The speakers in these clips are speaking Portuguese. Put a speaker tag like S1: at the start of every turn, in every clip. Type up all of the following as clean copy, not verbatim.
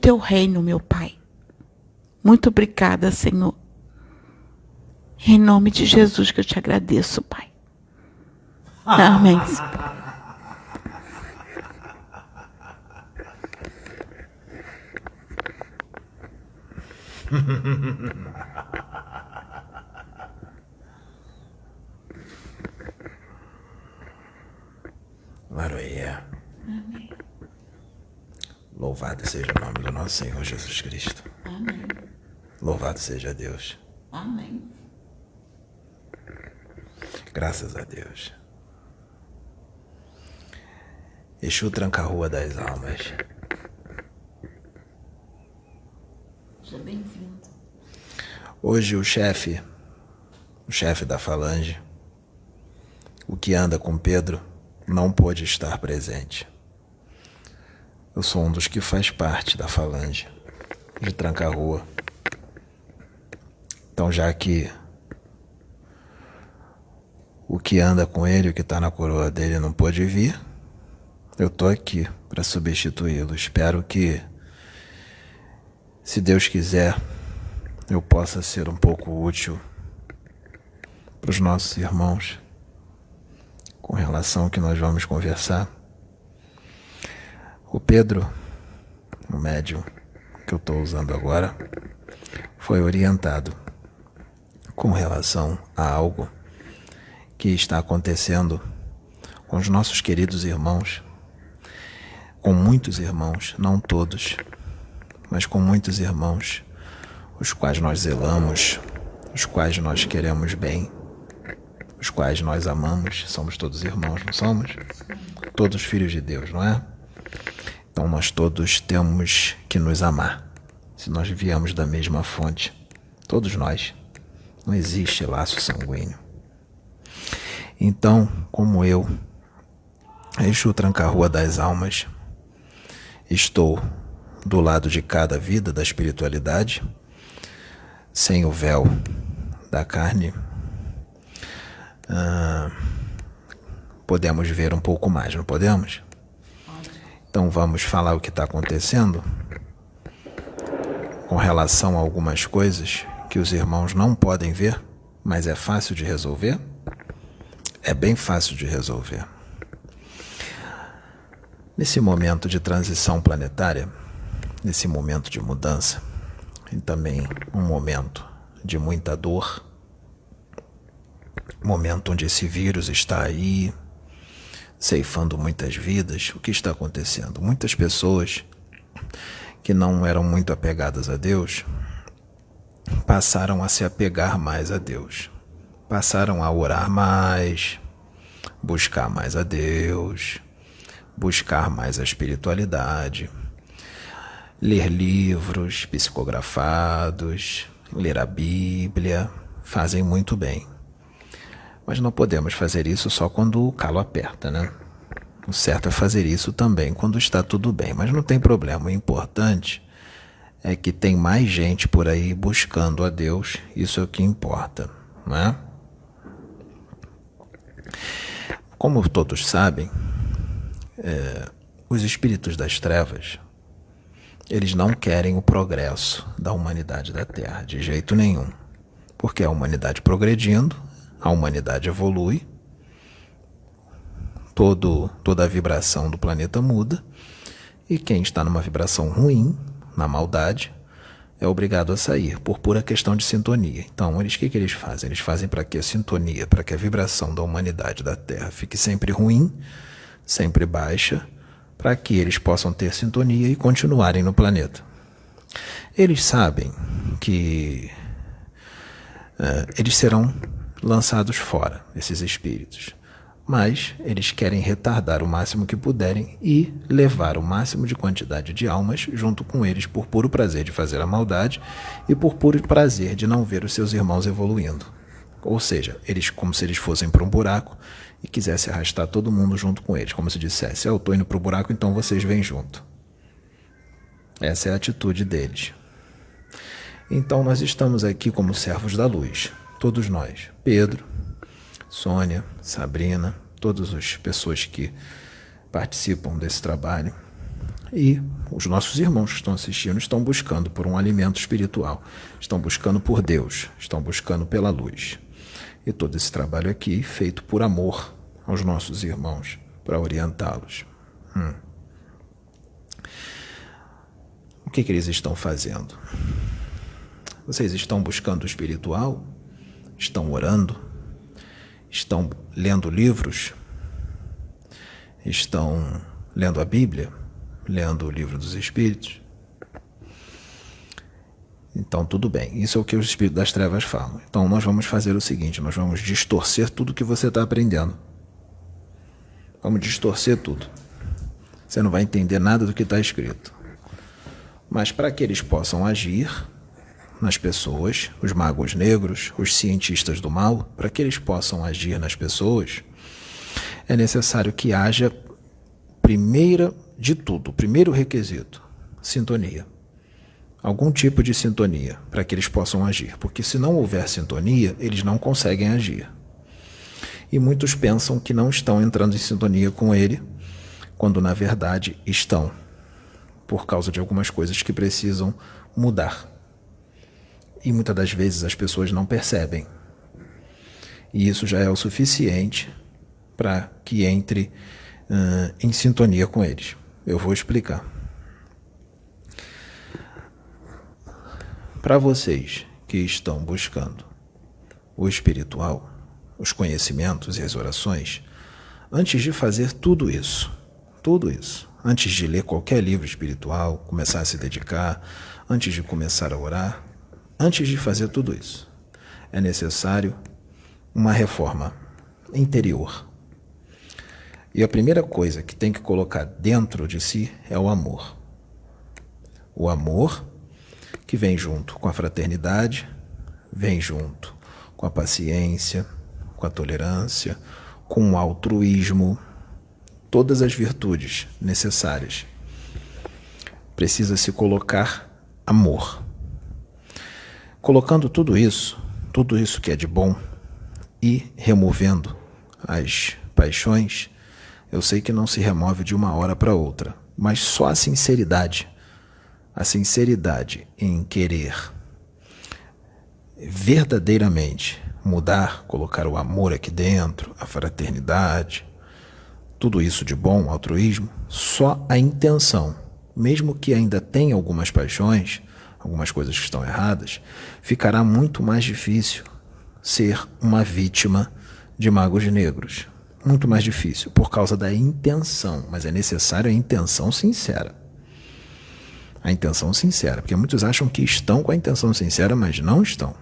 S1: teu reino, meu Pai. Muito obrigada, Senhor. Em nome de Jesus que eu te agradeço, Pai. Amém.
S2: Aleluia.
S1: Amém.
S2: Louvado seja o nome do nosso Senhor Jesus Cristo.
S1: Amém.
S2: Louvado seja Deus.
S1: Amém.
S2: Graças a Deus. Exu Tranca-Rua das Almas.
S1: Seja bem-vindo.
S2: Hoje o chefe da falange, o que anda com Pedro, não pôde estar presente. Eu sou um dos que faz parte da falange de Tranca-Rua. Então, já que o que anda com ele, o que está na coroa dele não pôde vir, eu estou aqui para substituí-lo. Espero que, se Deus quiser, eu possa ser um pouco útil para os nossos irmãos com relação ao que nós vamos conversar. O Pedro, o médium que eu estou usando agora, foi orientado com relação a algo que está acontecendo com os nossos queridos irmãos, com muitos irmãos, não todos, mas com muitos irmãos, os quais nós zelamos, os quais nós queremos bem, os quais nós amamos. Somos todos irmãos, não somos? Todos filhos de Deus, não é? Então nós todos temos que nos amar, se nós viemos da mesma fonte, todos nós. Não existe laço sanguíneo. Então, como eu, Exu Tranca-Rua das Almas, estou do lado de cada vida da espiritualidade, sem o véu da carne, podemos ver um pouco mais, não podemos? Então vamos falar o que está acontecendo com relação a algumas coisas que os irmãos não podem ver, mas é fácil de resolver? É bem fácil de resolver. Nesse momento de transição planetária, nesse momento de mudança, e também um momento de muita dor, momento onde esse vírus está aí, ceifando muitas vidas, o que está acontecendo? Muitas pessoas que não eram muito apegadas a Deus passaram a se apegar mais a Deus, passaram a orar mais, buscar mais a Deus, buscar mais a espiritualidade, ler livros psicografados, ler a Bíblia, fazem muito bem. Mas não podemos fazer isso só quando o calo aperta, né? O certo é fazer isso também quando está tudo bem, mas não tem problema. O importante é que tem mais gente por aí buscando a Deus, isso é o que importa, não é? Como todos sabem, os espíritos das trevas, eles não querem o progresso da humanidade da Terra, de jeito nenhum. Porque a humanidade progredindo, a humanidade evolui, toda a vibração do planeta muda, e quem está numa vibração ruim, na maldade, é obrigado a sair, por pura questão de sintonia. Então, o que eles fazem? Eles fazem para que a sintonia, para que a vibração da humanidade da Terra fique sempre ruim, sempre baixa, para que eles possam ter sintonia e continuarem no planeta. Eles sabem que eles serão lançados fora, esses espíritos. Mas eles querem retardar o máximo que puderem e levar o máximo de quantidade de almas junto com eles por puro prazer de fazer a maldade e por puro prazer de não ver os seus irmãos evoluindo. Ou seja, eles como se eles fossem para um buraco e quisessem arrastar todo mundo junto com eles, como se dissesse, eu estou indo para o buraco, então vocês vêm junto. Essa é a atitude deles. Então nós estamos aqui como servos da luz, todos nós, Pedro, Sônia, Sabrina, todas as pessoas que participam desse trabalho, E os nossos irmãos que estão assistindo estão buscando por um alimento espiritual, estão buscando por Deus, estão buscando pela luz. E todo esse trabalho aqui feito por amor aos nossos irmãos, para orientá-los. O que eles estão fazendo? Vocês estão buscando o espiritual? Estão orando? Estão lendo livros? Estão lendo a Bíblia? Lendo o livro dos Espíritos? Então, tudo bem. Isso é o que os Espíritos das Trevas falam. Então, nós vamos fazer o seguinte, nós vamos distorcer tudo que você está aprendendo. Vamos distorcer tudo. Você não vai entender nada do que está escrito. Mas para que eles possam agir nas pessoas, os magos negros, os cientistas do mal, para que eles possam agir nas pessoas, é necessário que haja, o primeiro requisito, sintonia. Algum tipo de sintonia, para que eles possam agir. Porque se não houver sintonia, eles não conseguem agir. E muitos pensam que não estão entrando em sintonia com ele, quando na verdade estão, por causa de algumas coisas que precisam mudar. E muitas das vezes as pessoas não percebem. E isso já é o suficiente para que entre em sintonia com eles. Eu vou explicar. Para vocês que estão buscando o espiritual, os conhecimentos e as orações, antes de fazer tudo isso, antes de ler qualquer livro espiritual, começar a se dedicar, antes de começar a orar, antes de fazer tudo isso, é necessário uma reforma interior. E a primeira coisa que tem que colocar dentro de si é o amor. O amor que vem junto com a fraternidade, vem junto com a paciência, com a tolerância, com o altruísmo, todas as virtudes necessárias. Precisa se colocar amor. Colocando tudo isso que é de bom, e removendo as paixões, eu sei que não se remove de uma hora para outra, mas só a sinceridade em querer verdadeiramente mudar, colocar o amor aqui dentro, a fraternidade, tudo isso de bom, altruísmo, só a intenção, mesmo que ainda tenha algumas paixões, algumas coisas que estão erradas, ficará muito mais difícil ser uma vítima de magos negros. Muito mais difícil, por causa da intenção, mas é necessário a intenção sincera. A intenção sincera, porque muitos acham que estão com a intenção sincera, mas não estão.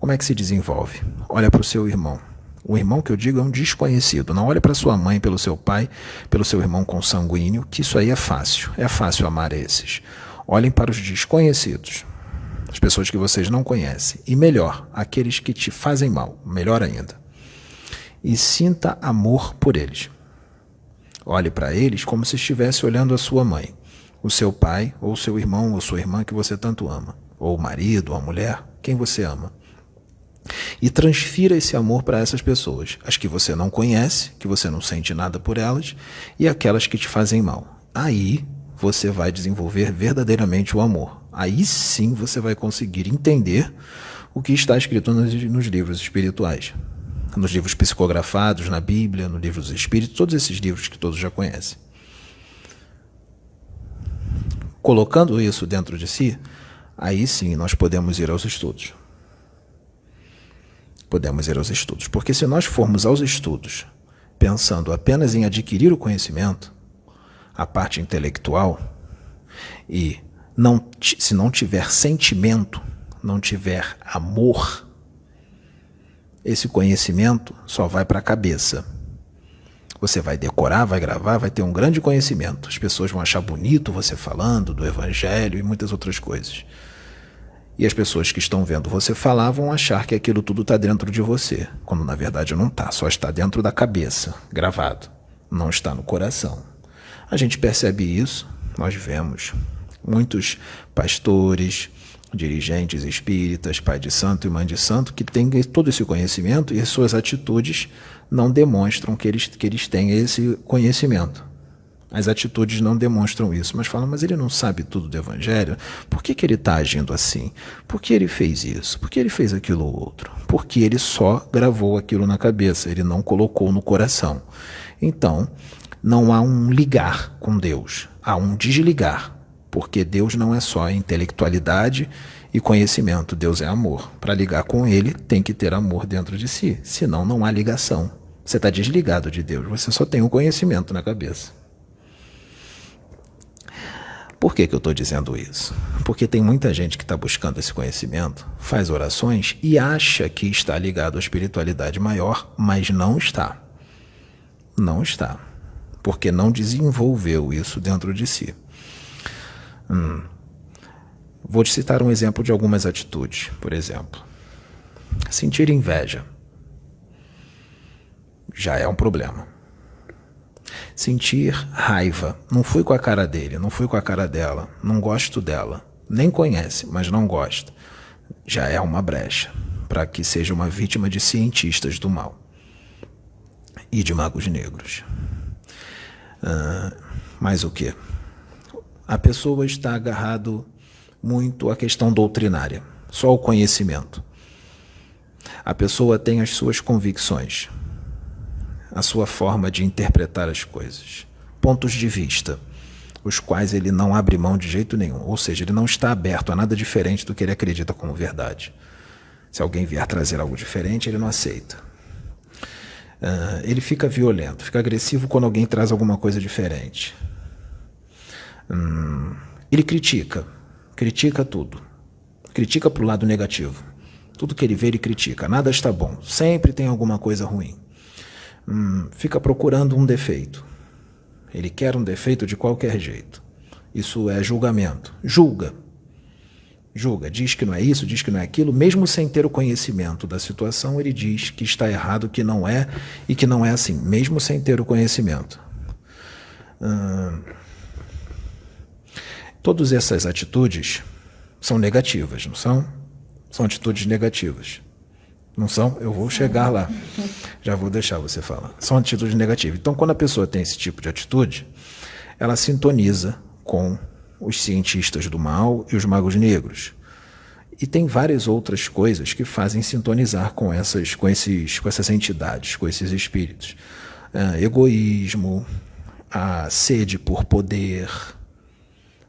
S2: Como é que se desenvolve? Olha para o seu irmão. O irmão que eu digo é um desconhecido. Não olhe para sua mãe, pelo seu pai, pelo seu irmão consanguíneo, que isso aí é fácil. É fácil amar esses. Olhem para os desconhecidos, as pessoas que vocês não conhecem. E melhor, aqueles que te fazem mal, melhor ainda. E sinta amor por eles. Olhe para eles como se estivesse olhando a sua mãe, o seu pai, ou o seu irmão, ou sua irmã que você tanto ama, ou o marido, ou a mulher, quem você ama. E transfira esse amor para essas pessoas, as que você não conhece, que você não sente nada por elas, e aquelas que te fazem mal. Aí você vai desenvolver verdadeiramente o amor. Aí sim você vai conseguir entender o que está escrito nos livros espirituais, nos livros psicografados, na Bíblia, no livro dos Espíritos, todos esses livros que todos já conhecem. Colocando isso dentro de si, aí sim nós podemos ir aos estudos. Podemos ir aos estudos, porque se nós formos aos estudos pensando apenas em adquirir o conhecimento, a parte intelectual, e se não tiver sentimento, não tiver amor, esse conhecimento só vai para a cabeça. Você vai decorar, vai gravar, vai ter um grande conhecimento. As pessoas vão achar bonito você falando do Evangelho e muitas outras coisas. E as pessoas que estão vendo você falar vão achar que aquilo tudo está dentro de você, quando na verdade não está, só está dentro da cabeça, gravado, não está no coração. A gente percebe isso, nós vemos muitos pastores, dirigentes espíritas, pai de santo e mãe de santo, que têm todo esse conhecimento e as suas atitudes não demonstram que eles têm esse conhecimento. As atitudes não demonstram isso, mas falam, mas ele não sabe tudo do Evangelho? Por que ele está agindo assim? Por que ele fez isso? Por que ele fez aquilo ou outro? Porque ele só gravou aquilo na cabeça, ele não colocou no coração. Então, não há um ligar com Deus, há um desligar, porque Deus não é só intelectualidade e conhecimento, Deus é amor. Para ligar com ele, tem que ter amor dentro de si, senão não há ligação. Você está desligado de Deus, você só tem o conhecimento na cabeça. Por que eu estou dizendo isso? Porque tem muita gente que está buscando esse conhecimento, faz orações e acha que está ligado à espiritualidade maior, mas não está. Não está. Porque não desenvolveu isso dentro de si. Vou te citar um exemplo de algumas atitudes. Por exemplo, sentir inveja já é um problema. Sentir raiva, não fui com a cara dele, não fui com a cara dela, não gosto dela, nem conhece, mas não gosta, já é uma brecha para que seja uma vítima de cientistas do mal e de magos negros. Mas o quê? A pessoa está agarrado muito à questão doutrinária, só o conhecimento. A pessoa tem as suas convicções, a sua forma de interpretar as coisas, pontos de vista, os quais ele não abre mão de jeito nenhum, ou seja, ele não está aberto a nada diferente do que ele acredita como verdade. Se alguém vier trazer algo diferente, ele não aceita. Ele fica violento, fica agressivo quando alguém traz alguma coisa diferente. Ele critica tudo, critica para o lado negativo. Tudo que ele vê, ele critica, nada está bom, sempre tem alguma coisa ruim. Fica procurando um defeito. Ele quer um defeito de qualquer jeito. Isso é julgamento. Julga, diz que não é isso, diz que não é aquilo, mesmo sem ter o conhecimento da situação, ele diz que está errado, que não é e que não é assim, mesmo sem ter o conhecimento. Todas essas atitudes são negativas, não são? São atitudes negativas. Não são? Eu vou chegar lá. Já vou deixar você falar. São atitudes negativas. Então, quando a pessoa tem esse tipo de atitude, ela sintoniza com os cientistas do mal e os magos negros. E tem várias outras coisas que fazem sintonizar com essas entidades, com esses espíritos. Egoísmo, a sede por poder,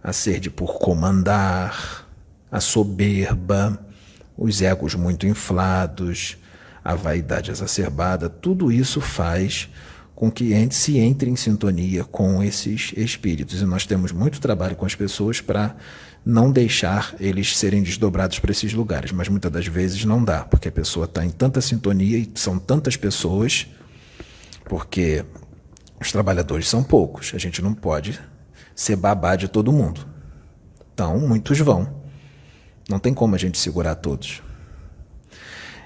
S2: a sede por comandar, a soberba, os egos muito inflados, a vaidade exacerbada, tudo isso faz com que se entre em sintonia com esses espíritos. E nós temos muito trabalho com as pessoas para não deixar eles serem desdobrados para esses lugares, mas muitas das vezes não dá, porque a pessoa está em tanta sintonia e são tantas pessoas, porque os trabalhadores são poucos, a gente não pode ser babá de todo mundo. Então, muitos vão. Não tem como a gente segurar todos.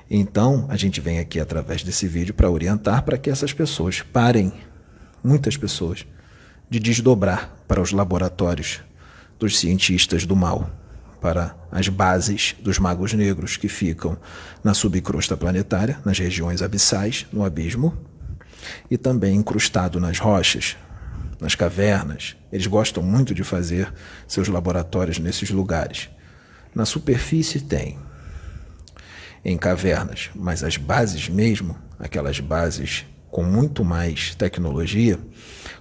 S2: Então, a gente vem aqui através desse vídeo para orientar para que essas pessoas parem, muitas pessoas, de desdobrar para os laboratórios dos cientistas do mal, para as bases dos magos negros que ficam na subcrosta planetária, nas regiões abissais, no abismo, e também incrustado nas rochas, nas cavernas. Eles gostam muito de fazer seus laboratórios nesses lugares. Na superfície tem, em cavernas, mas as bases mesmo, aquelas bases com muito mais tecnologia,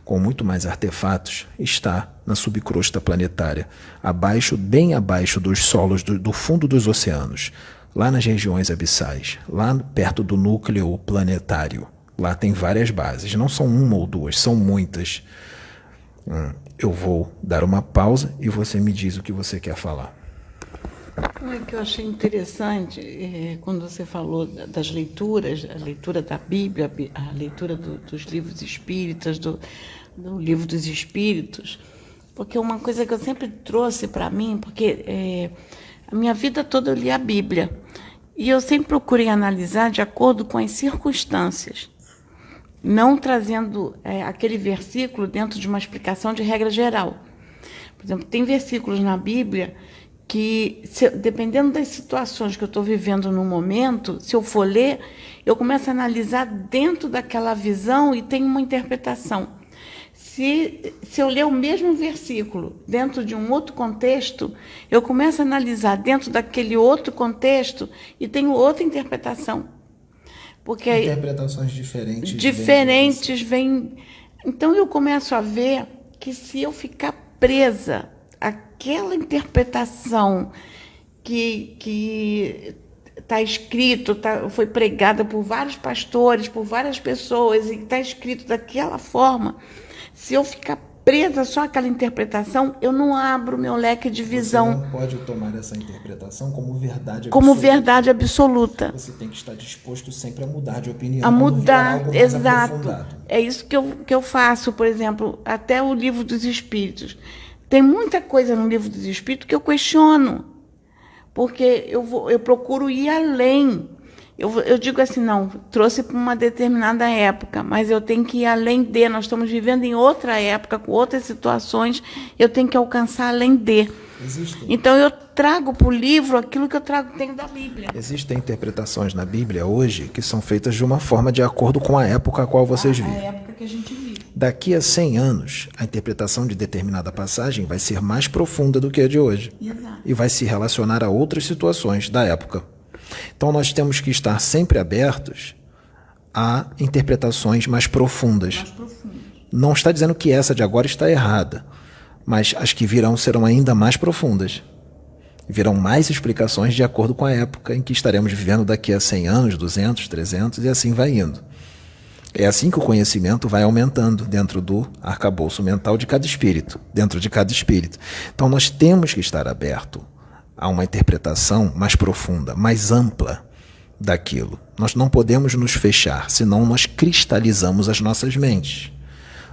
S2: com muito mais artefatos, está na subcrosta planetária, bem abaixo dos solos do fundo dos oceanos, lá nas regiões abissais, lá perto do núcleo planetário. Lá tem várias bases, não são uma ou duas, são muitas. Eu vou dar uma pausa e você me diz o que você quer falar.
S1: O que eu achei interessante quando você falou das leituras, a leitura da Bíblia, a leitura dos livros espíritas, do livro dos espíritos, porque uma coisa que eu sempre trouxe para mim, porque a minha vida toda eu li a Bíblia, e eu sempre procurei analisar de acordo com as circunstâncias, não trazendo aquele versículo dentro de uma explicação de regra geral. Por exemplo, tem versículos na Bíblia que, dependendo das situações que eu estou vivendo no momento, se eu for ler, eu começo a analisar dentro daquela visão e tem uma interpretação. Se eu ler o mesmo versículo dentro de um outro contexto, eu começo a analisar dentro daquele outro contexto e tenho outra interpretação. Porque
S2: interpretações diferentes
S1: vêm. Então eu começo a ver que se eu ficar presa àquela interpretação que está escrito, foi pregada por vários pastores, por várias pessoas, e está escrito daquela forma, se eu ficar presa só àquela interpretação, eu não abro meu leque de visão.
S2: Você não pode tomar essa interpretação como verdade absoluta.
S1: Como verdade absoluta.
S2: Você tem que estar disposto sempre a mudar de opinião.
S1: A mudar,
S2: algo mais
S1: exato.
S2: aprofundado.
S1: É isso que eu faço, por exemplo, até o Livro dos Espíritos. Tem muita coisa no Livro dos Espíritos que eu questiono, porque eu procuro ir além. Eu digo assim, não, trouxe para uma determinada época, mas eu tenho que ir além de. Nós estamos vivendo em outra época, com outras situações, eu tenho que alcançar além de. Então eu trago para o livro aquilo que eu tenho da Bíblia.
S2: Existem interpretações na Bíblia hoje que são feitas de uma forma de acordo com a época a qual vocês vivem.
S1: A época que a gente vive.
S2: Daqui a 100 anos, a interpretação de determinada passagem vai ser mais profunda do que a de hoje.
S1: Exato.
S2: E vai se relacionar a outras situações da época. Então nós temos que estar sempre abertos a interpretações mais profundas. Não está dizendo que essa de agora está errada, mas as que virão serão ainda mais profundas. Virão mais explicações de acordo com a época em que estaremos vivendo daqui a 100 anos, 200, 300 e assim vai indo. É assim que o conhecimento vai aumentando dentro do arcabouço mental de cada espírito, dentro de cada espírito. Então nós temos que estar aberto a uma interpretação mais profunda, mais ampla daquilo. Nós não podemos nos fechar, senão nós cristalizamos as nossas mentes.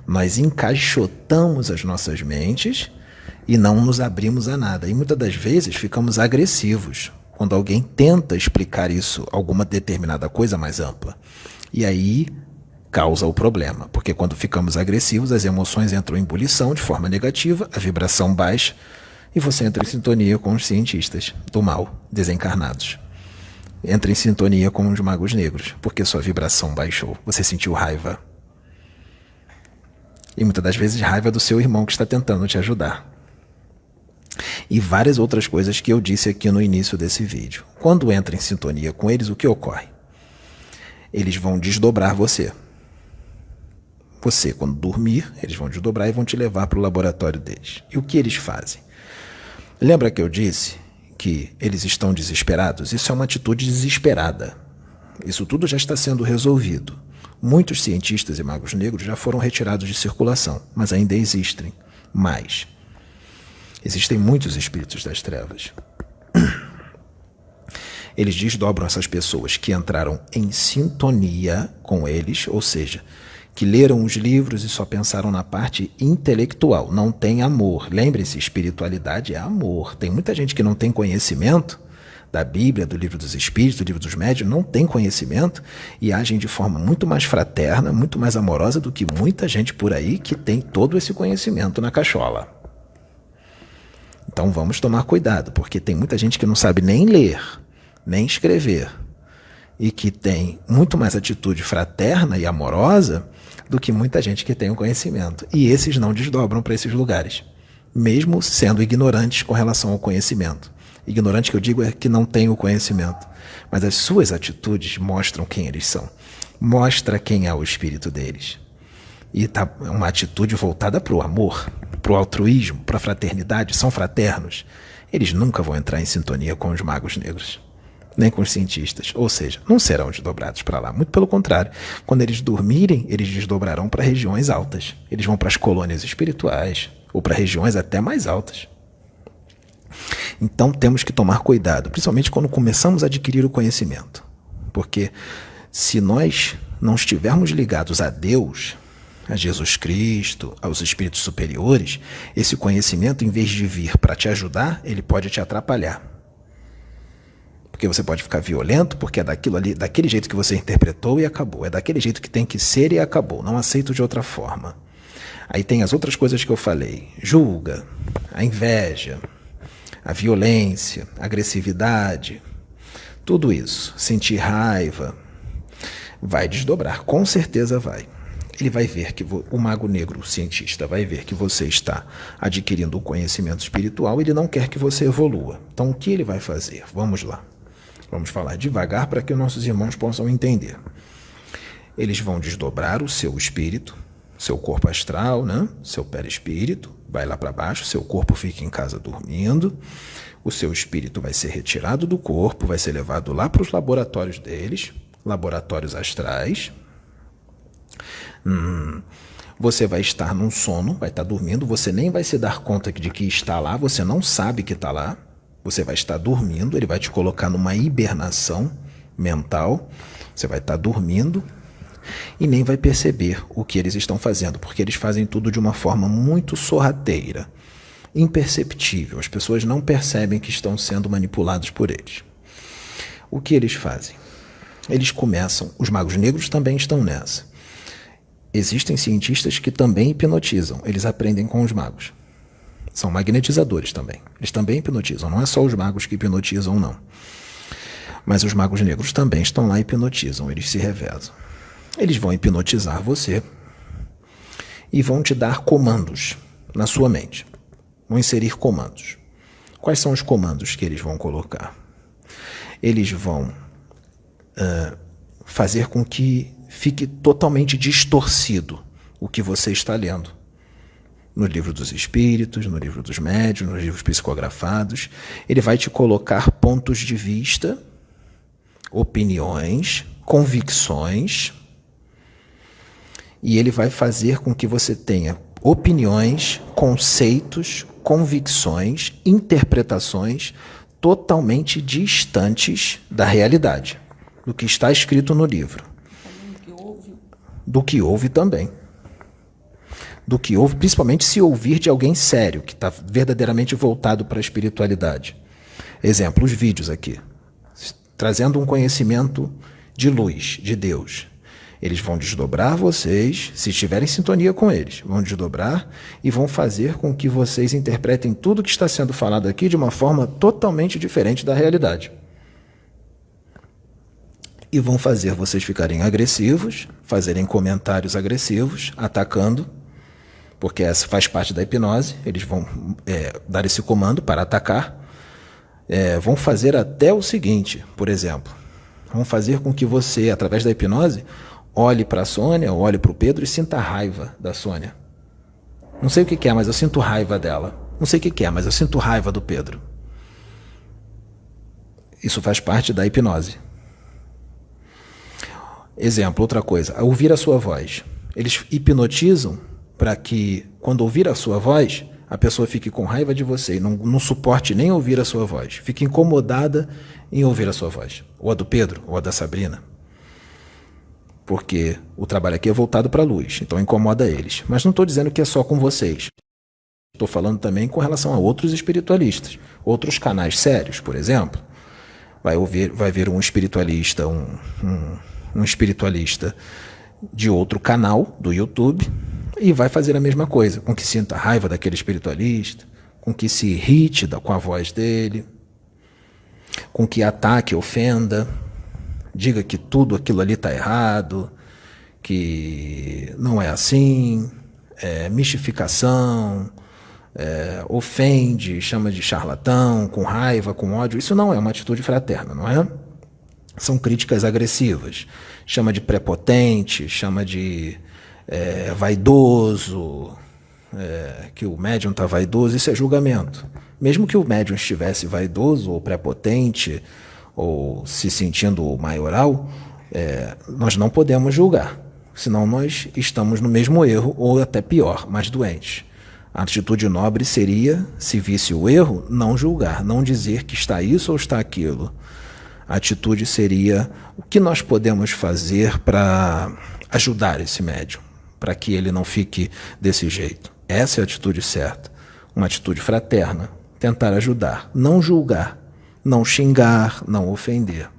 S2: Nós encaixotamos as nossas mentes e não nos abrimos a nada. E muitas das vezes ficamos agressivos quando alguém tenta explicar isso, alguma determinada coisa mais ampla. E aí causa o problema, porque quando ficamos agressivos, as emoções entram em ebulição de forma negativa, a vibração baixa, e você entra em sintonia com os cientistas do mal, desencarnados. Entra em sintonia com os magos negros, porque sua vibração baixou. Você sentiu raiva. E muitas das vezes raiva do seu irmão que está tentando te ajudar. E várias outras coisas que eu disse aqui no início desse vídeo. Quando entra em sintonia com eles, o que ocorre? Eles vão desdobrar você. Você, quando dormir, eles vão desdobrar e vão te levar para o laboratório deles. E o que eles fazem? Lembra que eu disse que eles estão desesperados? Isso é uma atitude desesperada. Isso tudo já está sendo resolvido. Muitos cientistas e magos negros já foram retirados de circulação, mas ainda existem mais. Existem muitos espíritos das trevas. Eles desdobram essas pessoas que entraram em sintonia com eles, ou seja, que leram os livros e só pensaram na parte intelectual, não tem amor. Lembre-se, espiritualidade é amor. Tem muita gente que não tem conhecimento da Bíblia, do Livro dos Espíritos, do Livro dos Médiuns, não tem conhecimento e agem de forma muito mais fraterna, muito mais amorosa do que muita gente por aí que tem todo esse conhecimento na cachola. Então vamos tomar cuidado, porque tem muita gente que não sabe nem ler, nem escrever, e que tem muito mais atitude fraterna e amorosa do que muita gente que tem o conhecimento. E esses não desdobram para esses lugares, mesmo sendo ignorantes com relação ao conhecimento. Ignorante que eu digo é que não tem o conhecimento, mas as suas atitudes mostram quem eles são. Mostra quem é o espírito deles. E tá uma atitude voltada para o amor, para o altruísmo, para a fraternidade, são fraternos. Eles nunca vão entrar em sintonia com os magos negros, nem com os cientistas, ou seja, não serão desdobrados para lá. Muito pelo contrário, quando eles dormirem, eles desdobrarão para regiões altas. Eles vão para as colônias espirituais, ou para regiões até mais altas. Então temos que tomar cuidado, principalmente quando começamos a adquirir o conhecimento. Porque se nós não estivermos ligados a Deus, a Jesus Cristo, aos espíritos superiores, esse conhecimento, em vez de vir para te ajudar, ele pode te atrapalhar. Porque você pode ficar violento, porque é daquilo ali, daquele jeito que você interpretou e acabou. É daquele jeito que tem que ser e acabou. Não aceito de outra forma. Aí tem as outras coisas que eu falei. Julga, a inveja, a violência, a agressividade, tudo isso. Sentir raiva, vai desdobrar, com certeza vai. ele vai ver que o mago negro, o cientista, vai ver que você está adquirindo um conhecimento espiritual, ele não quer que você evolua. Então, o que ele vai fazer? Vamos lá. Vamos falar devagar para que nossos irmãos possam entender. Eles vão desdobrar o seu espírito, seu corpo astral, né? Seu perispírito, vai lá para baixo, seu corpo fica em casa dormindo, o seu espírito vai ser retirado do corpo, vai ser levado lá para os laboratórios deles, laboratórios astrais. Você vai estar num sono, vai estar dormindo, você nem vai se dar conta de que está lá, você não sabe que está lá, você vai estar dormindo, ele vai te colocar numa hibernação mental, você vai estar dormindo e nem vai perceber o que eles estão fazendo, porque eles fazem tudo de uma forma muito sorrateira, imperceptível, as pessoas não percebem que estão sendo manipulados por eles. O que eles fazem? Eles começam, os magos negros também estão nessa. Existem cientistas que também hipnotizam, eles aprendem com os magos. São magnetizadores também, eles também hipnotizam, não é só os magos que hipnotizam, não. Mas os magos negros também estão lá e hipnotizam, eles se revezam. Eles vão hipnotizar você e vão te dar comandos na sua mente. Vão inserir comandos. Quais são os comandos que eles vão colocar? Eles vão fazer com que fique totalmente distorcido o que você está lendo. No livro dos espíritos, no livro dos médiuns, nos livros psicografados. Ele vai te colocar pontos de vista, opiniões, convicções, e ele vai fazer com que você tenha opiniões, conceitos, convicções, interpretações totalmente distantes da realidade, do que está escrito no livro. Do que houve também. Do que houve, principalmente se ouvir de alguém sério, que está verdadeiramente voltado para a espiritualidade. Exemplo, os vídeos aqui, trazendo um conhecimento de luz, de Deus. Eles vão desdobrar vocês, se estiverem em sintonia com eles, vão desdobrar e vão fazer com que vocês interpretem tudo que está sendo falado aqui de uma forma totalmente diferente da realidade. E vão fazer vocês ficarem agressivos, fazerem comentários agressivos, atacando, porque essa faz parte da hipnose, eles vão dar esse comando para atacar. Vão fazer até o seguinte, por exemplo, vão fazer com que você, através da hipnose, olhe para a Sônia, olhe para o Pedro e sinta raiva da Sônia. Não sei o que é, mas eu sinto raiva dela. Não sei o que é, mas eu sinto raiva do Pedro. Isso faz parte da hipnose. Exemplo, outra coisa, ouvir a sua voz. Eles hipnotizam para que, quando ouvir a sua voz, a pessoa fique com raiva de você e não suporte nem ouvir a sua voz. Fique incomodada em ouvir a sua voz. Ou a do Pedro, ou a da Sabrina. Porque o trabalho aqui é voltado para a luz, então incomoda eles. Mas não estou dizendo que é só com vocês. Estou falando também com relação a outros espiritualistas. Outros canais sérios, por exemplo. Vai ver um espiritualista, um espiritualista de outro canal do YouTube e vai fazer a mesma coisa, com que sinta raiva daquele espiritualista, com que se irrite com a voz dele, com que ataque, ofenda, diga que tudo aquilo ali está errado, que não é assim, mistificação, ofende, chama de charlatão, com raiva, com ódio. Isso não é uma atitude fraterna, não é? São críticas agressivas, chama de prepotente, chama de vaidoso, que o médium está vaidoso, isso é julgamento. Mesmo que o médium estivesse vaidoso ou prepotente, ou se sentindo maioral, nós não podemos julgar, senão nós estamos no mesmo erro, ou até pior, mais doentes. A atitude nobre seria, se visse o erro, não julgar, não dizer que está isso ou está aquilo. A atitude seria o que nós podemos fazer para ajudar esse médium, para que ele não fique desse jeito. Essa é a atitude certa, uma atitude fraterna, tentar ajudar, não julgar, não xingar, não ofender,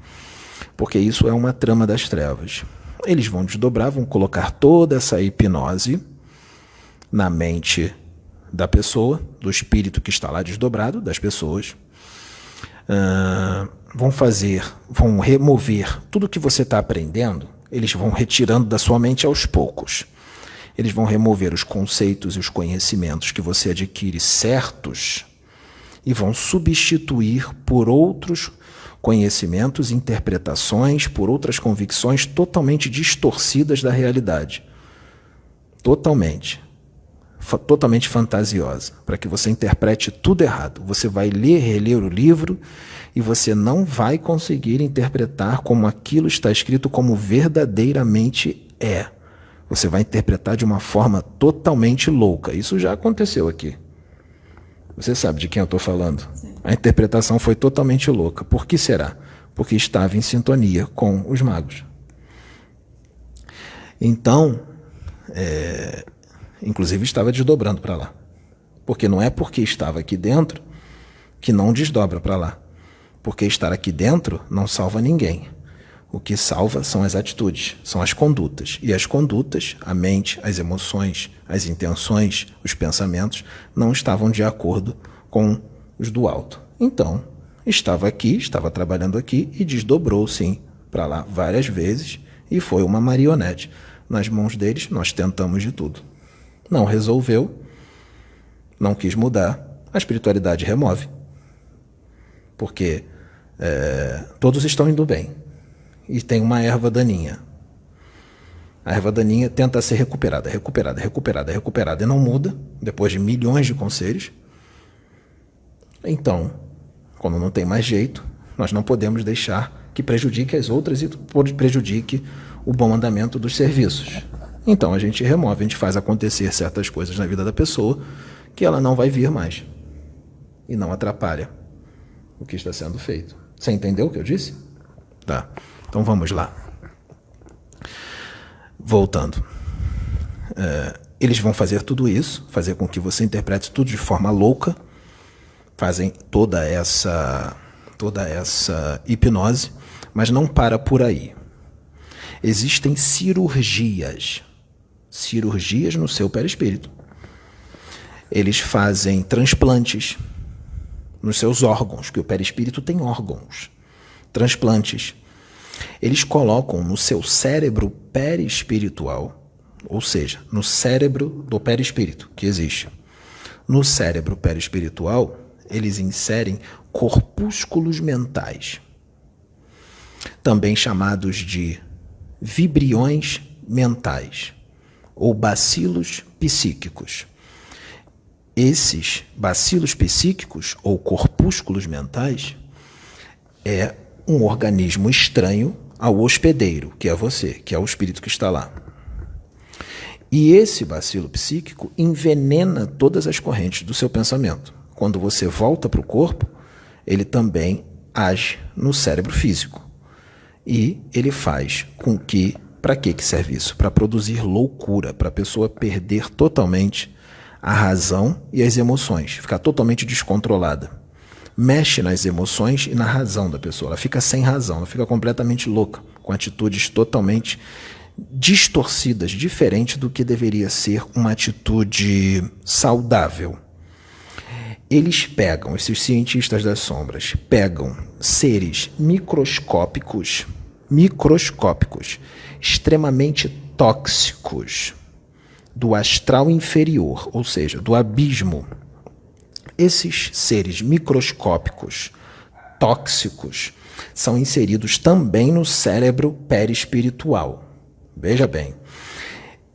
S2: porque isso é uma trama das trevas. Eles vão desdobrar, vão colocar toda essa hipnose na mente da pessoa, do espírito que está lá desdobrado, das pessoas. Vão remover tudo que você está aprendendo, eles vão retirando da sua mente aos poucos. Eles vão remover os conceitos e os conhecimentos que você adquire certos e vão substituir por outros conhecimentos, interpretações, por outras convicções totalmente distorcidas da realidade. Totalmente fantasiosa, para que você interprete tudo errado. Você vai ler, reler o livro e você não vai conseguir interpretar como aquilo está escrito como verdadeiramente é. Você vai interpretar de uma forma totalmente louca. Isso já aconteceu aqui. Você sabe de quem eu estou falando? Sim. A interpretação foi totalmente louca. Por que será? Porque estava em sintonia com os magos. Então, inclusive estava desdobrando para lá. Porque não é porque estava aqui dentro que não desdobra para lá. Porque estar aqui dentro não salva ninguém. O que salva são as atitudes, são as condutas. E as condutas, a mente, as emoções, as intenções, os pensamentos, não estavam de acordo com os do alto. Então, estava aqui, estava trabalhando aqui e desdobrou, sim, para lá várias vezes e foi uma marionete. Nas mãos deles, nós tentamos de tudo. Não resolveu, não quis mudar, a espiritualidade remove. Porque todos estão indo bem. E tem uma erva daninha. A erva daninha tenta ser recuperada e não muda, depois de milhões de conselhos. Então, quando não tem mais jeito, nós não podemos deixar que prejudique as outras e prejudique o bom andamento dos serviços. Então a gente remove, a gente faz acontecer certas coisas na vida da pessoa que ela não vai vir mais. E não atrapalha o que está sendo feito. Você entendeu o que eu disse? Tá. Então vamos lá. Voltando. Eles vão fazer tudo isso, fazer com que você interprete tudo de forma louca, fazem toda essa hipnose, mas não para por aí. Existem cirurgias no seu perispírito. Eles fazem transplantes nos seus órgãos, que o perispírito tem órgãos. Transplantes. Eles colocam no seu cérebro perispiritual, ou seja, no cérebro do perispírito que existe. No cérebro perispiritual, eles inserem corpúsculos mentais, também chamados de vibriões mentais ou bacilos psíquicos. Esses bacilos psíquicos ou corpúsculos mentais é um organismo estranho ao hospedeiro, que é você, que é o espírito que está lá. E esse bacilo psíquico envenena todas as correntes do seu pensamento. Quando você volta para o corpo, ele também age no cérebro físico. E ele faz com que... Para que serve isso? Para produzir loucura, para a pessoa perder totalmente a razão e as emoções, ficar totalmente descontrolada. Mexe nas emoções e na razão da pessoa. Ela fica sem razão, ela fica completamente louca, com atitudes totalmente distorcidas, diferente do que deveria ser uma atitude saudável. Eles pegam, esses cientistas das sombras, pegam seres microscópicos, extremamente tóxicos, do astral inferior, ou seja, do abismo. Esses seres microscópicos, tóxicos, são inseridos também no cérebro perispiritual. Veja bem,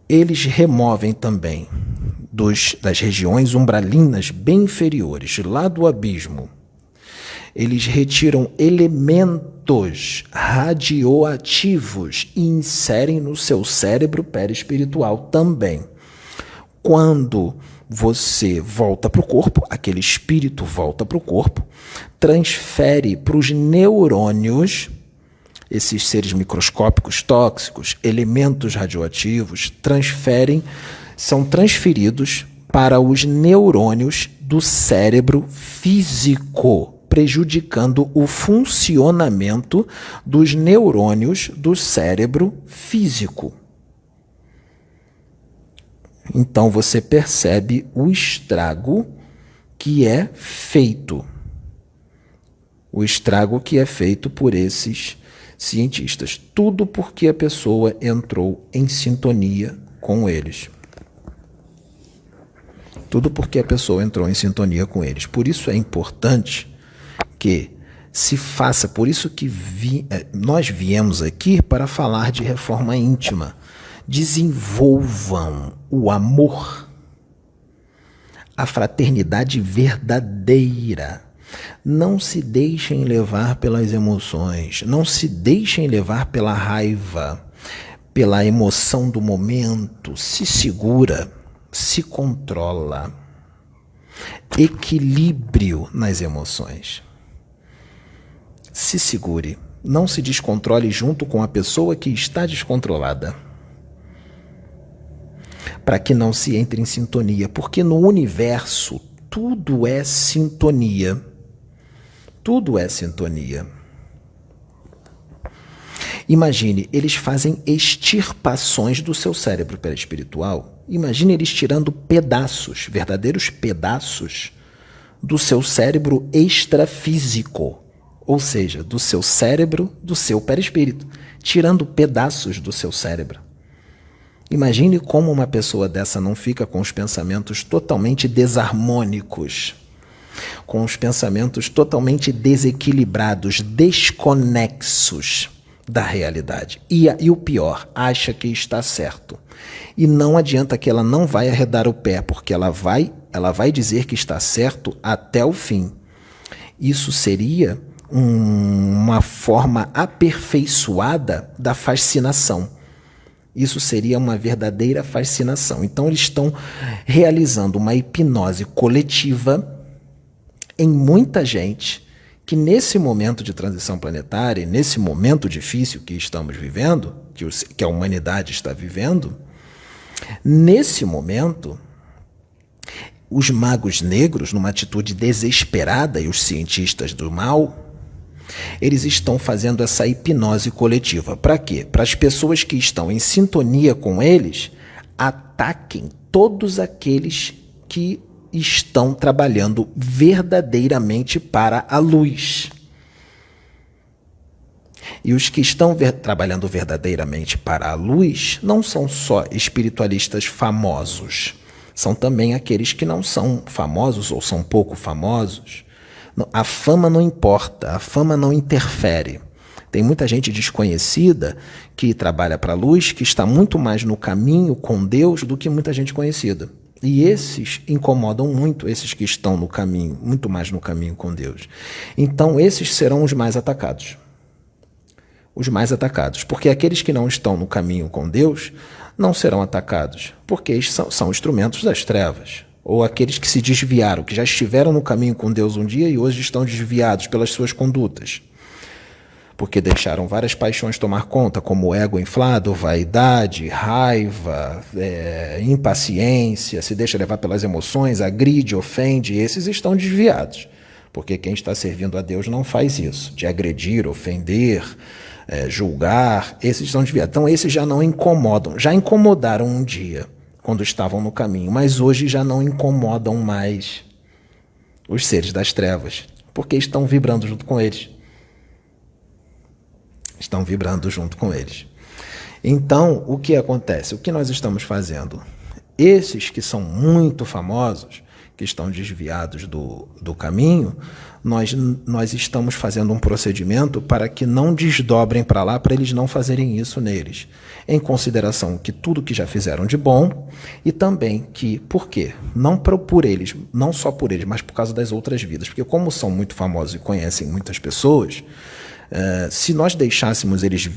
S2: eles removem também das regiões umbralinas bem inferiores, lá do abismo. Eles retiram elementos radioativos e inserem no seu cérebro perispiritual também. Quando você volta para o corpo, aquele espírito volta para o corpo, transfere para os neurônios, esses seres microscópicos tóxicos, elementos radioativos, são transferidos para os neurônios do cérebro físico, prejudicando o funcionamento dos neurônios do cérebro físico. Então você percebe o estrago que é feito. O estrago que é feito por esses cientistas. Tudo porque a pessoa entrou em sintonia com eles. Tudo porque a pessoa entrou em sintonia com eles. Por isso é importante que se faça, por isso que nós viemos aqui para falar de reforma íntima. Desenvolvam o amor, a fraternidade verdadeira. Não se deixem levar pelas emoções, não se deixem levar pela raiva, pela emoção do momento. Se segura, se controla. Equilíbrio nas emoções. Se segure, não se descontrole junto com a pessoa que está descontrolada, para que não se entre em sintonia, porque no universo tudo é sintonia. Tudo é sintonia. Imagine, eles fazem extirpações do seu cérebro perispiritual. Imagine eles tirando pedaços, verdadeiros pedaços, do seu cérebro extrafísico. Ou seja, do seu cérebro, do seu perispírito, tirando pedaços do seu cérebro. Imagine como uma pessoa dessa não fica com os pensamentos totalmente desarmônicos, com os pensamentos totalmente desequilibrados, desconexos da realidade. E o pior, acha que está certo. E não adianta que ela não vai arredar o pé, porque ela vai dizer que está certo até o fim. Isso seria uma forma aperfeiçoada da fascinação. Isso seria uma verdadeira fascinação. Então, eles estão realizando uma hipnose coletiva em muita gente que nesse momento de transição planetária, nesse momento difícil que estamos vivendo, que a humanidade está vivendo, nesse momento, os magos negros, numa atitude desesperada, e os cientistas do mal, eles estão fazendo essa hipnose coletiva. Para quê? Para as pessoas que estão em sintonia com eles, ataquem todos aqueles que estão trabalhando verdadeiramente para a luz. E os que estão trabalhando verdadeiramente para a luz não são só espiritualistas famosos, são também aqueles que não são famosos ou são pouco famosos. A fama não importa, a fama não interfere. Tem muita gente desconhecida que trabalha para a luz, que está muito mais no caminho com Deus do que muita gente conhecida. E esses incomodam muito, esses que estão no caminho, muito mais no caminho com Deus. Então, esses serão os mais atacados. Os mais atacados. Porque aqueles que não estão no caminho com Deus não serão atacados, porque eles são instrumentos das trevas. Ou aqueles que se desviaram, que já estiveram no caminho com Deus um dia e hoje estão desviados pelas suas condutas. Porque deixaram várias paixões tomar conta, como o ego inflado, vaidade, raiva, impaciência, se deixa levar pelas emoções, agride, ofende, esses estão desviados. Porque quem está servindo a Deus não faz isso, de agredir, ofender, julgar, esses estão desviados. Então esses já não incomodam, já incomodaram um dia, quando estavam no caminho, mas hoje já não incomodam mais os seres das trevas, porque estão vibrando junto com eles. Estão vibrando junto com eles. Então, o que acontece? O que nós estamos fazendo? Esses que são muito famosos, que estão desviados do caminho, nós estamos fazendo um procedimento para que não desdobrem para lá, para eles não fazerem isso neles. Em consideração que tudo que já fizeram de bom, e também que, por quê? Não por eles, não só por eles, mas por causa das outras vidas. Porque como são muito famosos e conhecem muitas pessoas, se nós deixássemos eles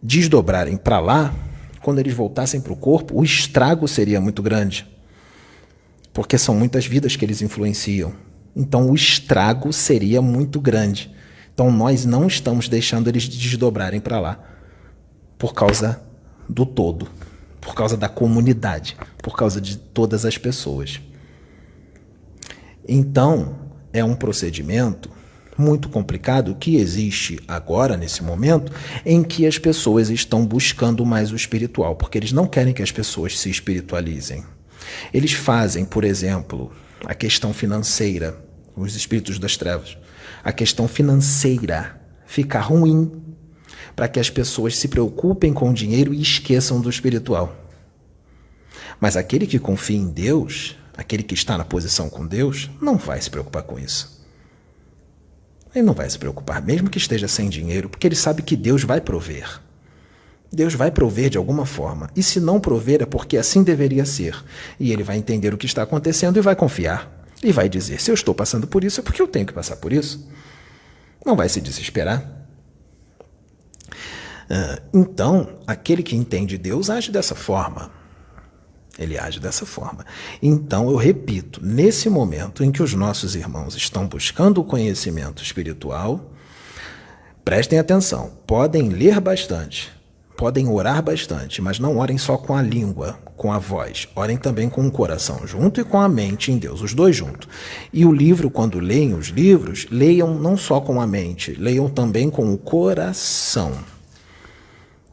S2: desdobrarem para lá, quando eles voltassem para o corpo, o estrago seria muito grande. Porque são muitas vidas que eles influenciam. Então o estrago seria muito grande. Então nós não estamos deixando eles desdobrarem para lá. Por causa do todo. Por causa da comunidade. Por causa de todas as pessoas. Então é um procedimento muito complicado que existe agora, nesse momento, em que as pessoas estão buscando mais o espiritual. Porque eles não querem que as pessoas se espiritualizem. Eles fazem, por exemplo, a questão financeira, os espíritos das trevas, a questão financeira fica ruim para que as pessoas se preocupem com o dinheiro e esqueçam do espiritual. Mas aquele que confia em Deus aquele que está na posição com Deus, não vai se preocupar com isso. Ele não vai se preocupar, mesmo que esteja sem dinheiro, porque ele sabe que Deus vai prover. Deus vai prover de alguma forma. E se não prover, é porque assim deveria ser. E ele vai entender o que está acontecendo e vai confiar. E vai dizer, se eu estou passando por isso, é porque eu tenho que passar por isso. Não vai se desesperar. Então, aquele que entende Deus age dessa forma. Ele age dessa forma. Então, eu repito, nesse momento em que os nossos irmãos estão buscando o conhecimento espiritual, prestem atenção, podem ler bastante, podem orar bastante, mas não orem só com a língua, com a voz. Orem também com o coração junto e com a mente em Deus, os dois juntos. E o livro, quando leem os livros, leiam não só com a mente, leiam também com o coração.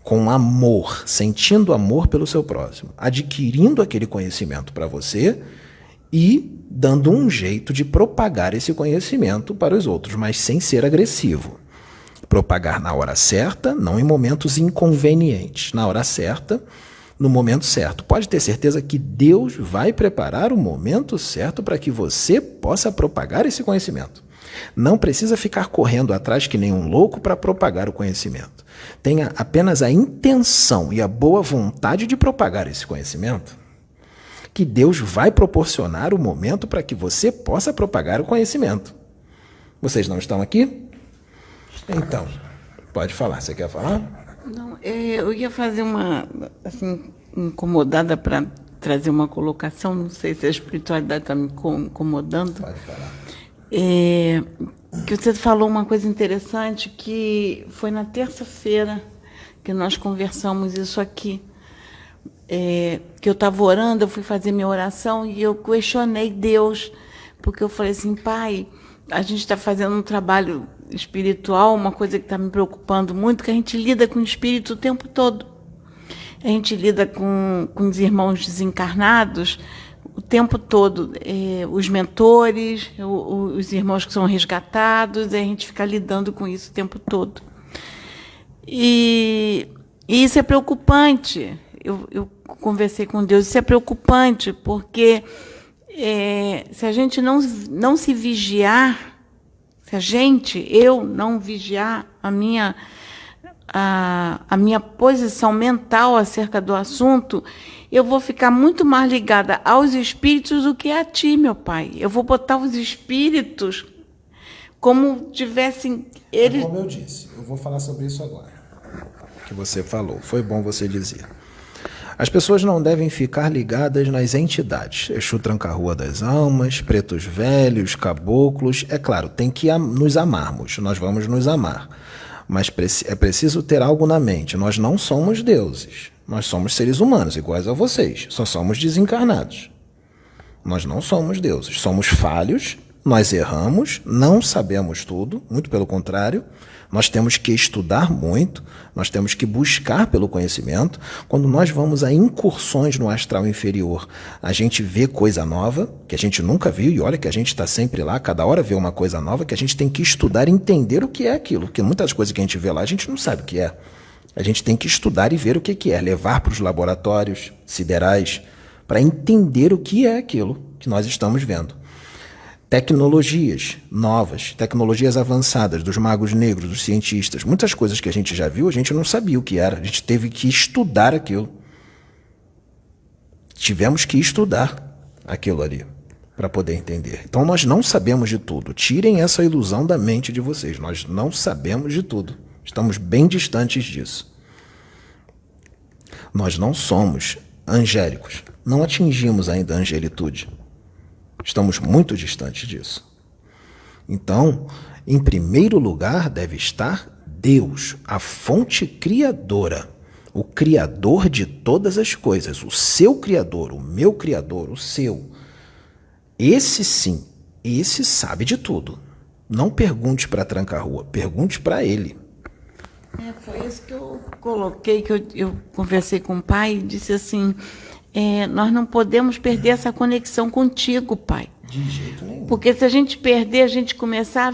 S2: Com amor, sentindo amor pelo seu próximo, adquirindo aquele conhecimento para você e dando um jeito de propagar esse conhecimento para os outros, mas sem ser agressivo. Propagar na hora certa, não em momentos inconvenientes. Na hora certa, no momento certo. Pode ter certeza que Deus vai preparar o momento certo para que você possa propagar esse conhecimento. Não precisa ficar correndo atrás que nem um louco para propagar o conhecimento. Tenha apenas a intenção e a boa vontade de propagar esse conhecimento, que Deus vai proporcionar o momento para que você possa propagar o conhecimento. Vocês não estão aqui? Então, pode falar. Você quer falar?
S1: Não, eu ia fazer uma, assim, incomodada para trazer uma colocação, não sei se a espiritualidade está me incomodando.
S2: Pode falar.
S1: Que você falou uma coisa interessante, que foi na terça-feira que nós conversamos isso aqui. Que eu estava orando, eu fui fazer minha oração e eu questionei Deus, porque eu falei assim, Pai, a gente está fazendo um trabalho espiritual, uma coisa que está me preocupando muito, que a gente lida com o espírito o tempo todo. A gente lida com os irmãos desencarnados o tempo todo, os mentores, os irmãos que são resgatados, a gente fica lidando com isso o tempo todo. E isso é preocupante. Eu conversei com Deus, isso é preocupante, porque se a gente não se vigiar, eu não vigiar a minha posição mental acerca do assunto, eu vou ficar muito mais ligada aos espíritos do que a ti, meu Pai. Eu vou botar os espíritos como tivessem eles.
S2: Como eu disse, eu vou falar sobre isso agora. Que você falou, foi bom você dizer. As pessoas não devem ficar ligadas nas entidades. Exu Tranca-Rua das Almas, Pretos Velhos, Caboclos. É claro, tem que nos amarmos, nós vamos nos amar. Mas é preciso ter algo na mente. Nós não somos deuses. Nós somos seres humanos, iguais a vocês. Só somos desencarnados. Nós não somos deuses. Somos falhos, nós erramos, não sabemos tudo, muito pelo contrário. Nós temos que estudar muito, nós temos que buscar pelo conhecimento. Quando nós vamos a incursões no astral inferior, a gente vê coisa nova, que a gente nunca viu, e olha que a gente está sempre lá, cada hora vê uma coisa nova, que a gente tem que estudar e entender o que é aquilo, porque muitas coisas que a gente vê lá, a gente não sabe o que é. A gente tem que estudar e ver o que é, levar para os laboratórios siderais, para entender o que é aquilo que nós estamos vendo. Tecnologias novas, tecnologias avançadas dos magos negros, dos cientistas, muitas coisas que a gente já viu, a gente não sabia o que era, a gente teve que estudar aquilo. Tivemos que estudar aquilo ali para poder entender. Então nós não sabemos de tudo. Tirem essa ilusão da mente de vocês. Nós não sabemos de tudo. Estamos bem distantes disso. Nós não somos angélicos. Não atingimos ainda a angelitude. Estamos muito distantes disso. Então, em primeiro lugar, deve estar Deus, a fonte criadora, o criador de todas as coisas, o seu criador, o meu criador, o seu. Esse sim, esse sabe de tudo. Não pergunte para Tranca-Rua, pergunte para ele.
S1: Foi isso que eu coloquei, que eu conversei com o pai e disse assim, nós não podemos perder essa conexão contigo, Pai.
S2: De jeito nenhum.
S1: Porque se a gente perder, a gente começar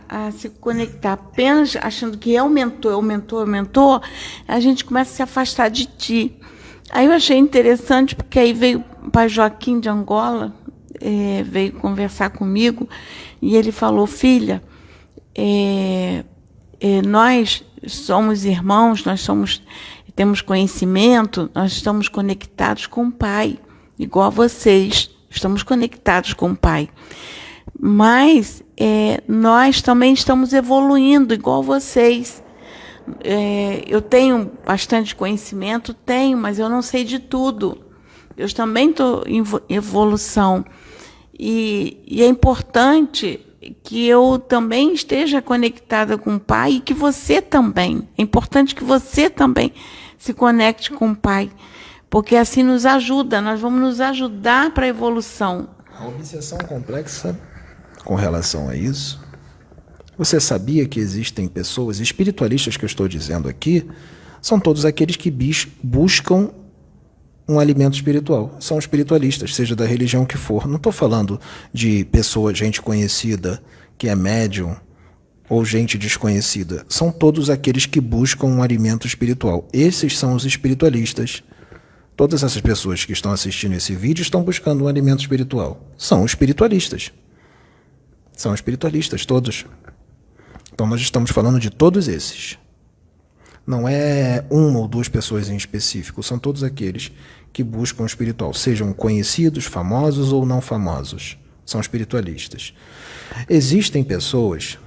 S1: a se conectar apenas achando que aumentou, a gente começa a se afastar de ti. Aí eu achei interessante, porque aí veio o pai Joaquim de Angola, veio conversar comigo e ele falou: filha, nós somos irmãos, temos conhecimento, nós estamos conectados com o Pai, igual a vocês, estamos conectados com o Pai. Mas nós também estamos evoluindo, igual vocês. Eu tenho bastante conhecimento, mas eu não sei de tudo. Eu também estou em evolução. E é importante que eu também esteja conectada com o Pai e que você também. É importante que você também se conecte com o Pai, porque assim nos ajuda, nós vamos nos ajudar para a evolução.
S2: A obsessão complexa com relação a isso, você sabia que existem pessoas espiritualistas que eu estou dizendo aqui, são todos aqueles que buscam um alimento espiritual. São espiritualistas, seja da religião que for. Não estou falando de pessoa, gente conhecida, que é médium, ou gente desconhecida. São todos aqueles que buscam um alimento espiritual. Esses são os espiritualistas. Todas essas pessoas que estão assistindo esse vídeo estão buscando um alimento espiritual. São espiritualistas. São espiritualistas, todos. Então nós estamos falando de todos esses. Não é uma ou duas pessoas em específico, são todos aqueles que buscam o espiritual, sejam conhecidos, famosos ou não famosos. São espiritualistas. Existem pessoas,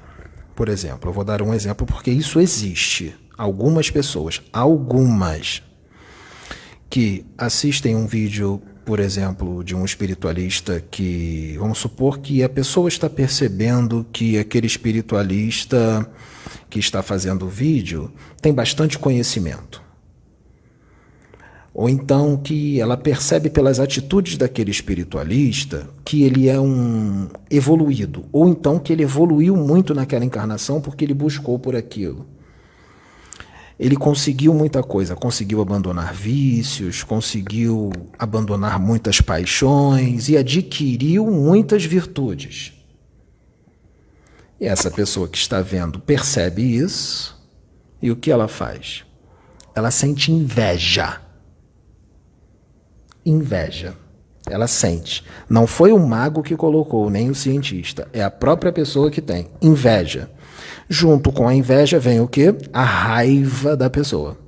S2: por exemplo, eu vou dar um exemplo porque isso existe. Algumas pessoas, que assistem um vídeo, por exemplo, de um espiritualista que, vamos supor que a pessoa está percebendo que aquele espiritualista que está fazendo o vídeo tem bastante conhecimento. Ou então que ela percebe pelas atitudes daquele espiritualista que ele é um evoluído. Ou então que ele evoluiu muito naquela encarnação porque ele buscou por aquilo. Ele conseguiu muita coisa, conseguiu abandonar vícios, conseguiu abandonar muitas paixões e adquiriu muitas virtudes. E essa pessoa que está vendo percebe isso, e o que ela faz? Ela sente inveja. Inveja. Ela sente. Não foi o mago que colocou, nem o cientista. É a própria pessoa que tem. Inveja. Junto com a inveja vem o quê? A raiva da pessoa.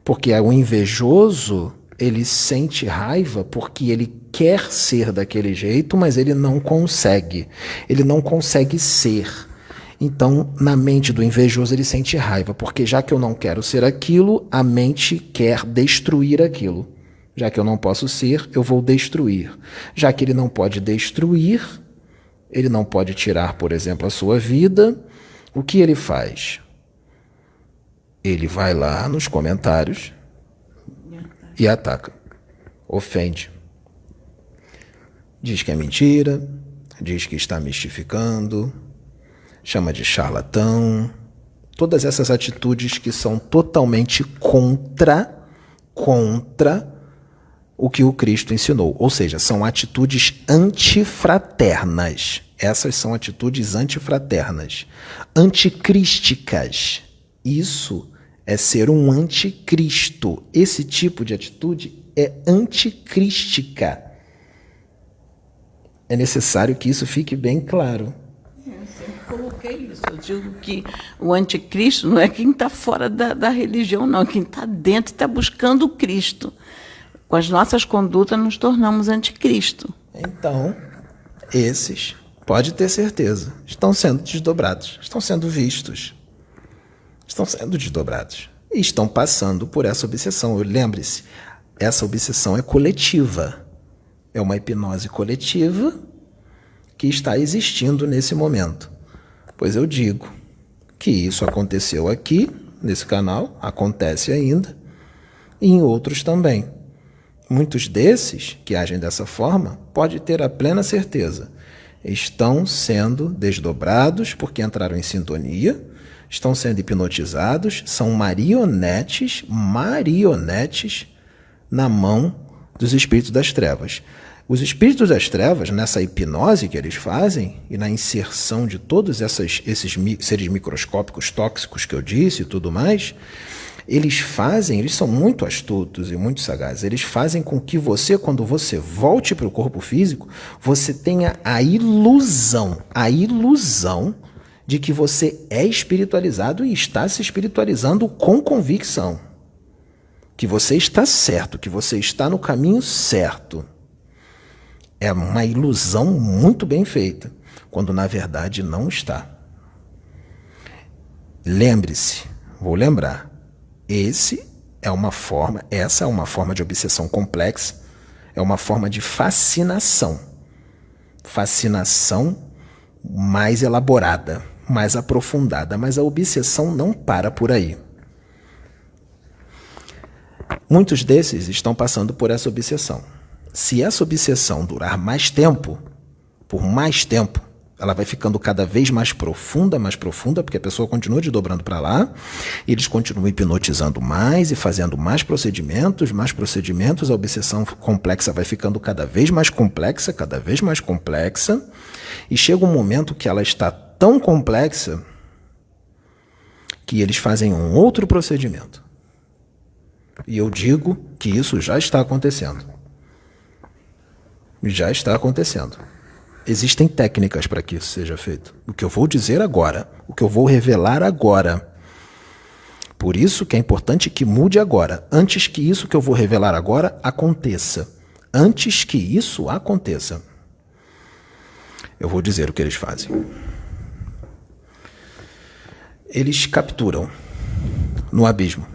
S2: Porque o invejoso, ele sente raiva porque ele quer ser daquele jeito, mas ele não consegue. Ele não consegue ser. Então, na mente do invejoso, ele sente raiva, porque já que eu não quero ser aquilo, a mente quer destruir aquilo. Já que eu não posso ser, eu vou destruir. Já que ele não pode destruir, ele não pode tirar, por exemplo, a sua vida, o que ele faz? Ele vai lá nos comentários e ataca, ofende. Diz que é mentira, diz que está mistificando, chama de charlatão. Todas essas atitudes que são totalmente contra o que o Cristo ensinou. Ou seja, são atitudes antifraternas. Essas são atitudes antifraternas, anticrísticas. Isso é ser um anticristo. Esse tipo de atitude é anticrística. É necessário que isso fique bem claro.
S1: Eu sempre coloquei isso. Eu digo que o anticristo não é quem está fora da religião, não. É quem está dentro e está buscando o Cristo. Com as nossas condutas, nos tornamos anticristo.
S2: Então, esses, pode ter certeza, estão sendo desdobrados, estão sendo vistos, estão sendo desdobrados e estão passando por essa obsessão. Lembre-se, essa obsessão é coletiva, é uma hipnose coletiva que está existindo nesse momento. Pois eu digo que isso aconteceu aqui, nesse canal, acontece ainda, e em outros também. Muitos desses que agem dessa forma, pode ter a plena certeza, estão sendo desdobrados porque entraram em sintonia, estão sendo hipnotizados, são marionetes na mão dos espíritos das trevas. Os espíritos das trevas, nessa hipnose que eles fazem e na inserção de todos esses seres microscópicos tóxicos que eu disse e tudo mais, eles são muito astutos e muito sagazes. Eles fazem com que você, quando você volte para o corpo físico, você tenha a ilusão de que você é espiritualizado e está se espiritualizando com convicção. Que você está certo, que você está no caminho certo. É uma ilusão muito bem feita, quando na verdade não está. Lembre-se, vou lembrar, essa é uma forma de obsessão complexa, é uma forma de fascinação. Fascinação mais elaborada, mais aprofundada, mas a obsessão não para por aí. Muitos desses estão passando por essa obsessão. Se essa obsessão durar mais tempo, por mais tempo, ela vai ficando cada vez mais profunda, porque a pessoa continua desdobrando para lá, e eles continuam hipnotizando mais e fazendo mais procedimentos, a obsessão complexa vai ficando cada vez mais complexa, e chega um momento que ela está tão complexa que eles fazem um outro procedimento. E eu digo que isso já está acontecendo. Já está acontecendo. Existem técnicas para que isso seja feito. O que eu vou dizer agora, o que eu vou revelar agora. Por isso que é importante que mude agora, antes que isso que eu vou revelar agora aconteça. Antes que isso aconteça. Eu vou dizer o que eles fazem. Eles capturam no abismo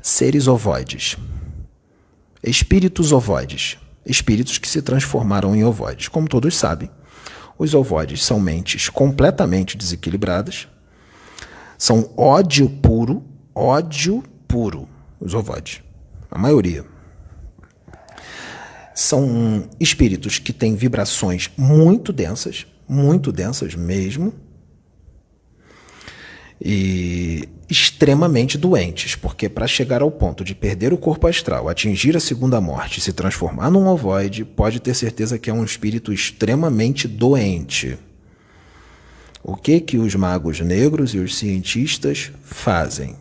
S2: seres ovoides, espíritos ovoides. Espíritos que se transformaram em ovoides. Como todos sabem, os ovoides são mentes completamente desequilibradas, são ódio puro, os ovoides, a maioria. São espíritos que têm vibrações muito densas mesmo, e extremamente doentes, porque para chegar ao ponto de perder o corpo astral, atingir a segunda morte e se transformar num ovoide, pode ter certeza que é um espírito extremamente doente. O que os magos negros e os cientistas fazem?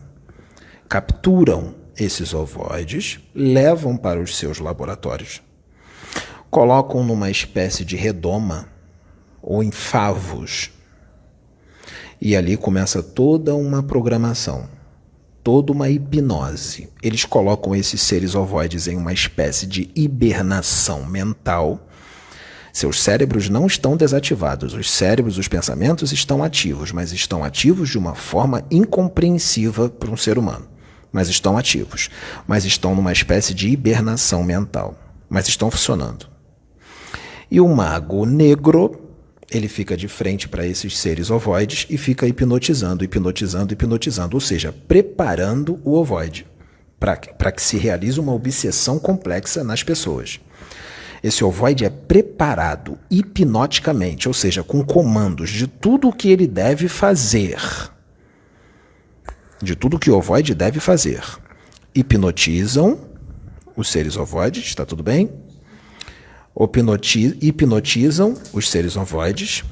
S2: Capturam esses ovoides, levam para os seus laboratórios, colocam numa espécie de redoma ou em favos. E ali começa toda uma programação, toda uma hipnose. Eles colocam esses seres ovoides em uma espécie de hibernação mental. Seus cérebros não estão desativados, os pensamentos estão ativos, mas estão ativos de uma forma incompreensiva para um ser humano. Mas estão ativos, mas estão numa espécie de hibernação mental, mas estão funcionando. E o mago negro, ele fica de frente para esses seres ovoides e fica hipnotizando, ou seja, preparando o ovoide para que se realize uma obsessão complexa nas pessoas. Esse ovoide é preparado hipnoticamente, ou seja, com comandos de tudo o que ele deve fazer. De tudo que o ovoide deve fazer. Hipnotizam os seres ovoides, está tudo bem? Hipnotizam os seres ovoides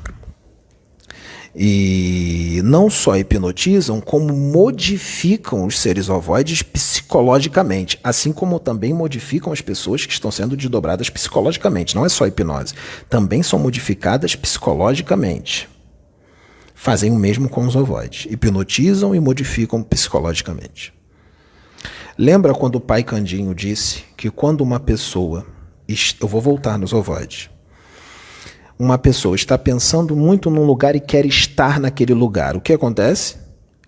S2: e não só hipnotizam, como modificam os seres ovoides psicologicamente, assim como também modificam as pessoas que estão sendo desdobradas psicologicamente. Não é só hipnose, também são modificadas psicologicamente. Fazem o mesmo com os ovoides, hipnotizam e modificam psicologicamente. Lembra quando o pai Candinho disse que quando uma pessoa... Eu vou voltar nos ovoides. Uma pessoa está pensando muito num lugar e quer estar naquele lugar. O que acontece?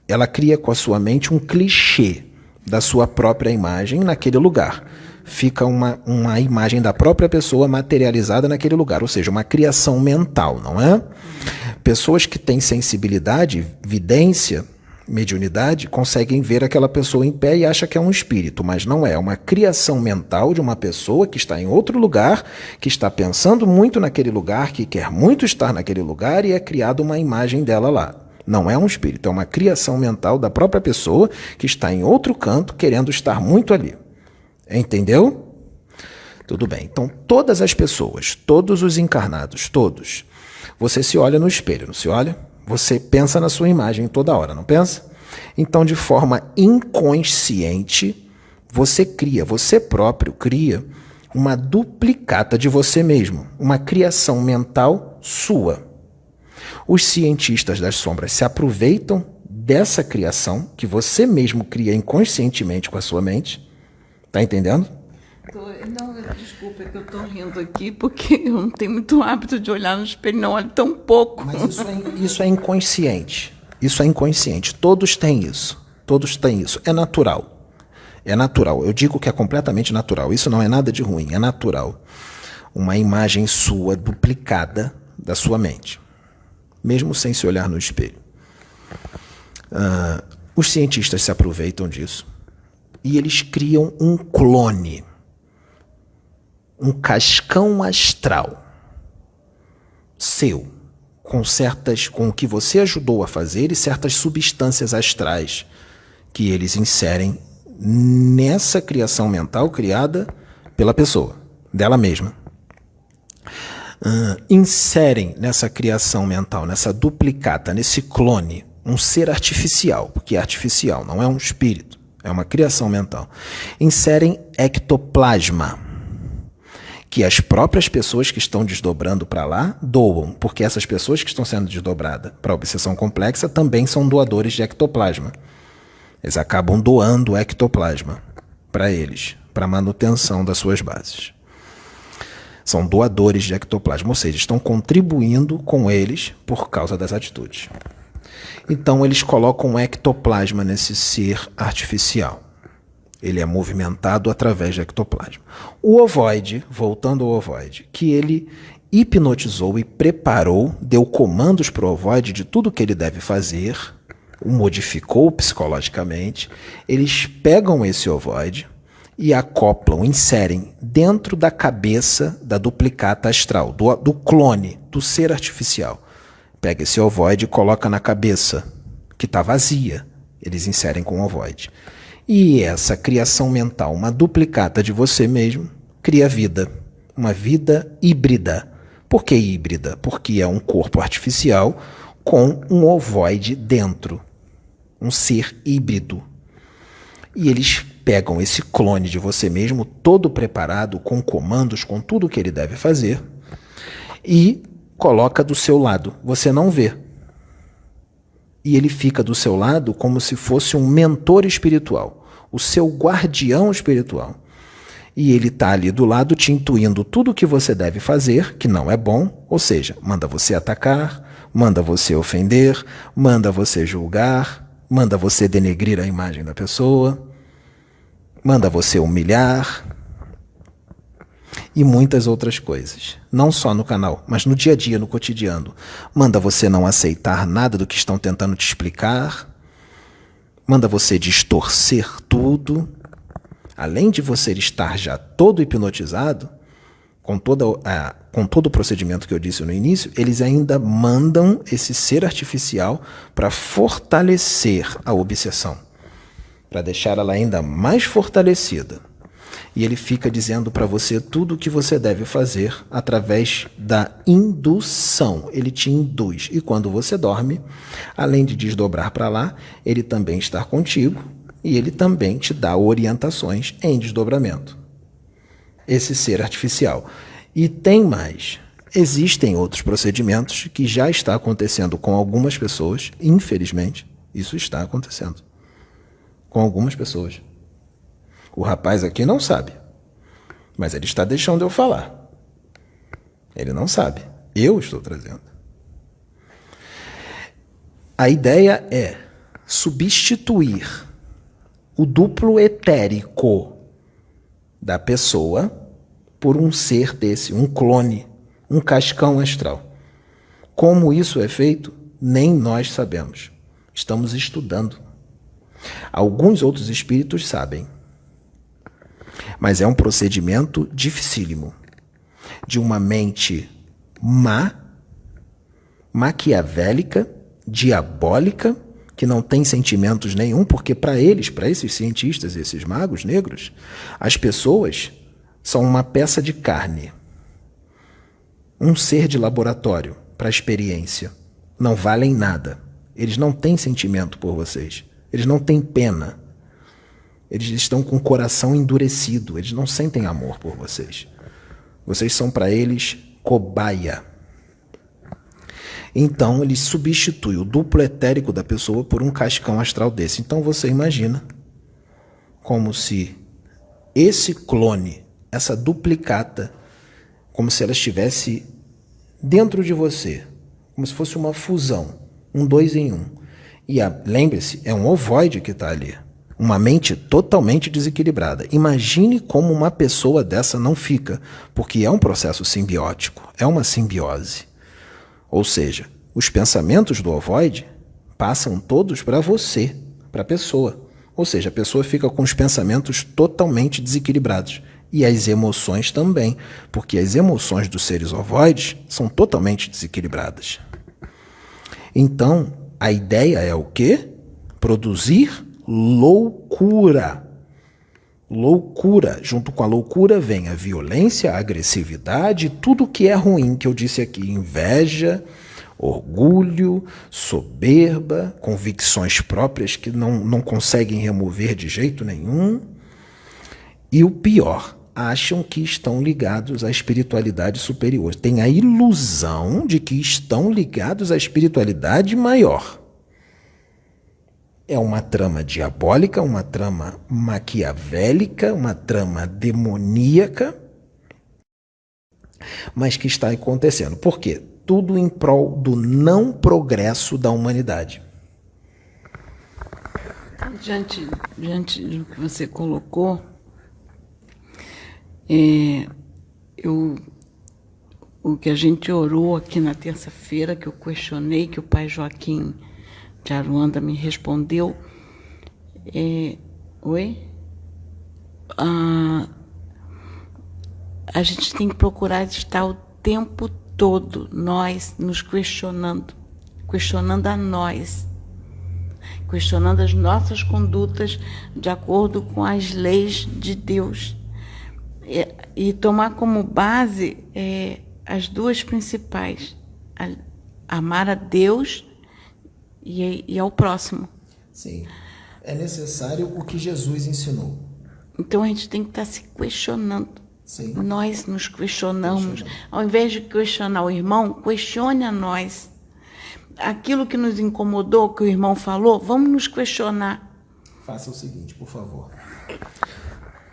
S2: Ela cria com a sua mente um clichê da sua própria imagem naquele lugar. Fica uma imagem da própria pessoa materializada naquele lugar, ou seja, uma criação mental, não é? Pessoas que têm sensibilidade, vidência, mediunidade, conseguem ver aquela pessoa em pé e acham que é um espírito, mas não é. É uma criação mental de uma pessoa que está em outro lugar, que está pensando muito naquele lugar, que quer muito estar naquele lugar e é criada uma imagem dela lá. Não é um espírito, é uma criação mental da própria pessoa que está em outro canto querendo estar muito ali. Entendeu? Tudo bem. Então, todas as pessoas, todos os encarnados, todos, você se olha no espelho, não se olha? Você pensa na sua imagem toda hora, não pensa? Então, de forma inconsciente, você próprio cria uma duplicata de você mesmo, uma criação mental sua. Os cientistas das sombras se aproveitam dessa criação que você mesmo cria inconscientemente com a sua mente. Tá entendendo?
S1: Não, desculpa, é que eu estou rindo aqui porque eu não tenho muito hábito de olhar no espelho, não olho tão pouco.
S2: Mas isso é inconsciente. Isso é inconsciente. Todos têm isso. Todos têm isso. É natural. É natural. Eu digo que é completamente natural. Isso não é nada de ruim. É natural. Uma imagem sua duplicada da sua mente. Mesmo sem se olhar no espelho. Os cientistas se aproveitam disso. E eles criam um clone. Um cascão astral. Seu. Com o que você ajudou a fazer e certas substâncias astrais que eles inserem nessa criação mental criada pela pessoa, dela mesma. Inserem nessa criação mental, nessa duplicata, nesse clone, um ser artificial, porque é artificial, não é um espírito, é uma criação mental. Inserem ectoplasma, que as próprias pessoas que estão desdobrando para lá doam, porque essas pessoas que estão sendo desdobradas para a obsessão complexa também são doadores de ectoplasma. Eles acabam doando ectoplasma para eles, para a manutenção das suas bases. São doadores de ectoplasma, ou seja, estão contribuindo com eles por causa das atitudes. Então, eles colocam um ectoplasma nesse ser artificial. Ele é movimentado através de ectoplasma. O ovoide, voltando ao ovoide, que ele hipnotizou e preparou, deu comandos para o ovoide de tudo o que ele deve fazer, o modificou psicologicamente, eles pegam esse ovoide e acoplam, inserem dentro da cabeça da duplicata astral, do clone, do ser artificial. Pega esse ovoide e coloca na cabeça, que está vazia. Eles inserem com o ovoide. E essa criação mental, uma duplicata de você mesmo, cria vida. Uma vida híbrida. Por que híbrida? Porque é um corpo artificial com um ovoide dentro. Um ser híbrido. E eles pegam esse clone de você mesmo, todo preparado, com comandos, com tudo o que ele deve fazer, e coloca do seu lado. Você não vê. E ele fica do seu lado como se fosse um mentor espiritual, o seu guardião espiritual. E ele está ali do lado te intuindo tudo o que você deve fazer, que não é bom, ou seja, manda você atacar, manda você ofender, manda você julgar, manda você denegrir a imagem da pessoa, manda você humilhar e muitas outras coisas. Não só no canal, mas no dia a dia, no cotidiano. Manda você não aceitar nada do que estão tentando te explicar, manda você distorcer tudo. Além de você estar já todo hipnotizado, com todo o procedimento que eu disse no início, eles ainda mandam esse ser artificial para fortalecer a obsessão, para deixar ela ainda mais fortalecida. E ele fica dizendo para você tudo o que você deve fazer através da indução. Ele te induz. E quando você dorme, além de desdobrar para lá, ele também está contigo e ele também te dá orientações em desdobramento. Esse ser artificial. E tem mais. Existem outros procedimentos que já está acontecendo com algumas pessoas. Infelizmente, isso está acontecendo com algumas pessoas. O rapaz aqui não sabe, mas ele está deixando eu falar. Ele não sabe. Eu estou trazendo. A ideia é substituir o duplo etérico da pessoa por um ser desse, um clone, um cascão astral. Como isso é feito, nem nós sabemos. Estamos estudando. Alguns outros espíritos sabem. Mas é um procedimento dificílimo, de uma mente má, maquiavélica, diabólica, que não tem sentimentos nenhum, porque para eles, para esses cientistas, esses magos negros, as pessoas são uma peça de carne, um ser de laboratório para a experiência. Não valem nada. Eles não têm sentimento por vocês. Eles não têm pena. Eles estão com o coração endurecido. Eles não sentem amor por vocês. Vocês são para eles cobaia. Então, ele substitui o duplo etérico da pessoa por um cascão astral desse. Então, você imagina como se esse clone, essa duplicata, como se ela estivesse dentro de você, como se fosse uma fusão, um 2 em 1. E lembre-se, é um ovoide que está ali, uma mente totalmente desequilibrada. Imagine como uma pessoa dessa não fica, porque é um processo simbiótico, é uma simbiose. Ou seja, os pensamentos do ovoide passam todos para você, para a pessoa. Ou seja, a pessoa fica com os pensamentos totalmente desequilibrados. E as emoções também, porque as emoções dos seres ovoides são totalmente desequilibradas. Então, a ideia é o quê? Produzir loucura. Loucura. Junto com a loucura vem a violência, a agressividade, tudo que é ruim que eu disse aqui. Inveja, orgulho, soberba, convicções próprias que não conseguem remover de jeito nenhum. E o pior, acham que estão ligados à espiritualidade superior. Tem a ilusão de que estão ligados à espiritualidade maior. É uma trama diabólica, uma trama maquiavélica, uma trama demoníaca, mas que está acontecendo. Por quê? Tudo em prol do não progresso da humanidade.
S1: Diante do que você colocou, o que a gente orou aqui na terça-feira, que eu questionei, que o pai Joaquim de Aruanda me respondeu, a gente tem que procurar estar o tempo todo, nós nos questionando a nós, questionando as nossas condutas de acordo com as leis de Deus. E tomar como base as duas principais, amar a Deus e ao próximo.
S2: Sim, é necessário o que Jesus ensinou.
S1: Então a gente tem que estar se questionando.
S2: Sim.
S1: Nós nos questionamos. Ao invés de questionar o irmão, questione a nós. Aquilo que nos incomodou, que o irmão falou, vamos nos questionar.
S2: Faça o seguinte, por favor.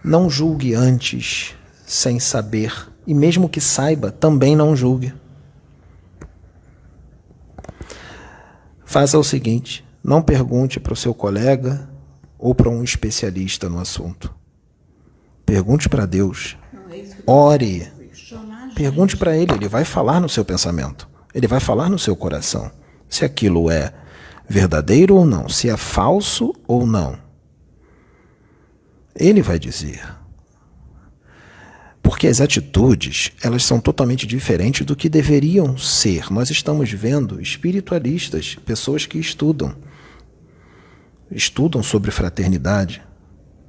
S2: Não julgue antes, sem saber. E mesmo que saiba, também não julgue. Faça o seguinte, não pergunte para o seu colega ou para um especialista no assunto. Pergunte para Deus. Ore. Pergunte para ele vai falar no seu pensamento. Ele vai falar no seu coração. Se aquilo é verdadeiro ou não, se é falso ou não. Ele vai dizer. Porque as atitudes, elas são totalmente diferentes do que deveriam ser. Nós estamos vendo espiritualistas, pessoas que estudam sobre fraternidade,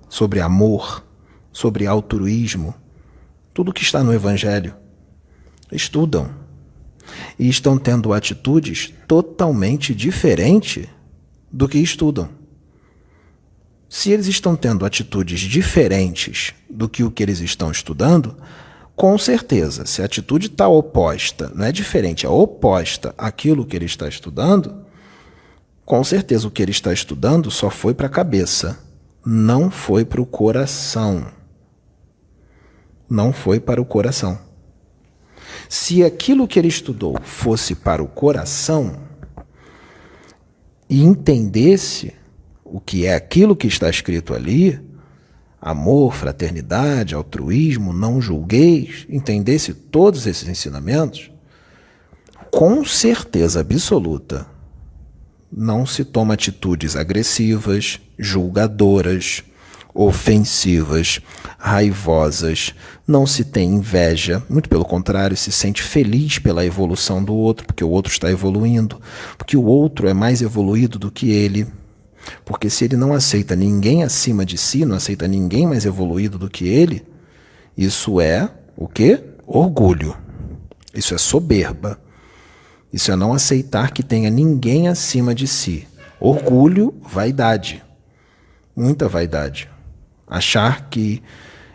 S2: sobre amor, sobre altruísmo, tudo que está no Evangelho. Estudam. E estão tendo atitudes totalmente diferentes do que estudam. Se eles estão tendo atitudes diferentes do que o que eles estão estudando, com certeza, se a atitude está oposta, não é diferente, é oposta àquilo que ele está estudando, com certeza o que ele está estudando só foi para a cabeça, não foi para o coração. Não foi para o coração. Se aquilo que ele estudou fosse para o coração e entendesse o que é aquilo que está escrito ali, amor, fraternidade, altruísmo, não julgueis, entendesse todos esses ensinamentos, com certeza absoluta, não se toma atitudes agressivas, julgadoras, ofensivas, raivosas, não se tem inveja, muito pelo contrário, se sente feliz pela evolução do outro, porque o outro está evoluindo, porque o outro é mais evoluído do que ele, porque se ele não aceita ninguém acima de si, não aceita ninguém mais evoluído do que ele, Isso é o quê? Orgulho. Isso é soberba. Isso é não aceitar que tenha ninguém acima de si. Orgulho, vaidade. Muita vaidade. Achar que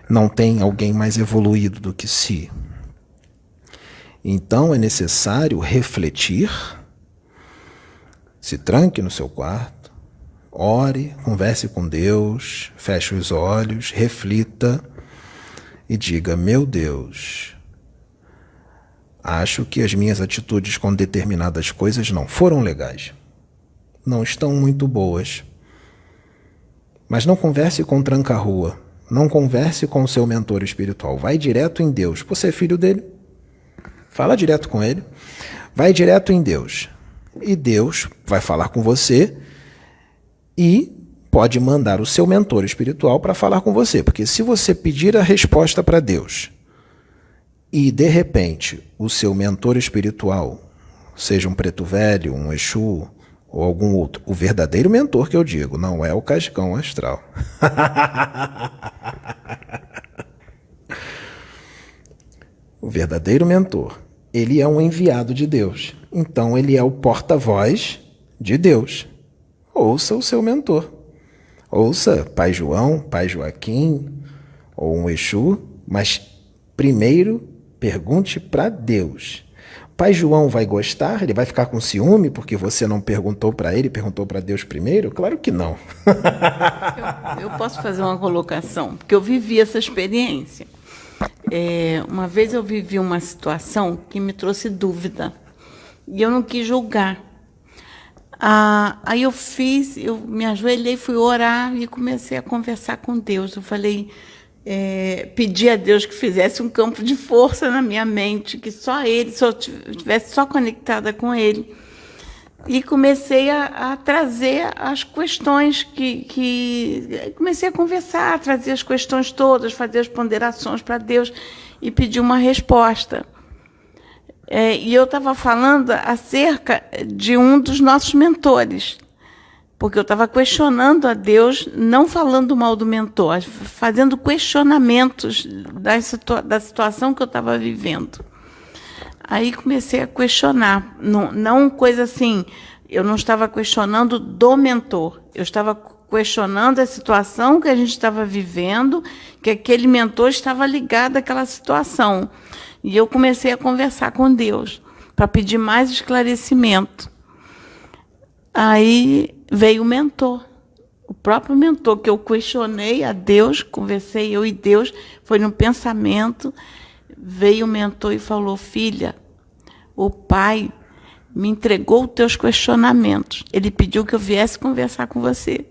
S2: não tem alguém mais evoluído do que si. Então é necessário refletir, se tranque no seu quarto, ore, converse com Deus, feche os olhos, reflita e diga: meu Deus, acho que as minhas atitudes com determinadas coisas não foram legais, não estão muito boas. Mas não converse com tranca-rua, não converse com o seu mentor espiritual, vai direto em Deus. Você é filho dele? Fala direto com ele, vai direto em Deus. E Deus vai falar com você e pode mandar o seu mentor espiritual para falar com você. Porque se você pedir a resposta para Deus e, de repente, o seu mentor espiritual, seja um preto velho, um Exu ou algum outro, o verdadeiro mentor que eu digo, não é o cascão astral. O verdadeiro mentor, ele é um enviado de Deus. Então, ele é o porta-voz de Deus. Ouça o seu mentor. Ouça Pai João, Pai Joaquim ou um Exu, mas primeiro pergunte para Deus. Pai João vai gostar? Ele vai ficar com ciúme porque você não perguntou para ele, perguntou para Deus primeiro? Claro que não.
S1: Eu posso fazer uma colocação, porque eu vivi essa experiência. Uma vez eu vivi uma situação que me trouxe dúvida e eu não quis julgar. Aí eu me ajoelhei, fui orar e comecei a conversar com Deus. Eu falei, pedi a Deus que fizesse um campo de força na minha mente, que só Ele, se eu estivesse só conectada com Ele. E comecei a trazer as questões comecei a conversar, a trazer as questões todas, fazer as ponderações para Deus e pedir uma resposta. E eu estava falando acerca de um dos nossos mentores, porque eu estava questionando a Deus, não falando mal do mentor, fazendo questionamentos da situação que eu estava vivendo. Aí comecei a questionar, não coisa assim, eu não estava questionando do mentor, eu estava questionando a situação que a gente estava vivendo, que aquele mentor estava ligado àquela situação. E eu comecei a conversar com Deus, para pedir mais esclarecimento. Aí veio o mentor, o próprio mentor, que eu questionei a Deus, conversei eu e Deus, foi no pensamento. Veio o mentor e falou: filha, o pai me entregou os teus questionamentos. Ele pediu que eu viesse conversar com você,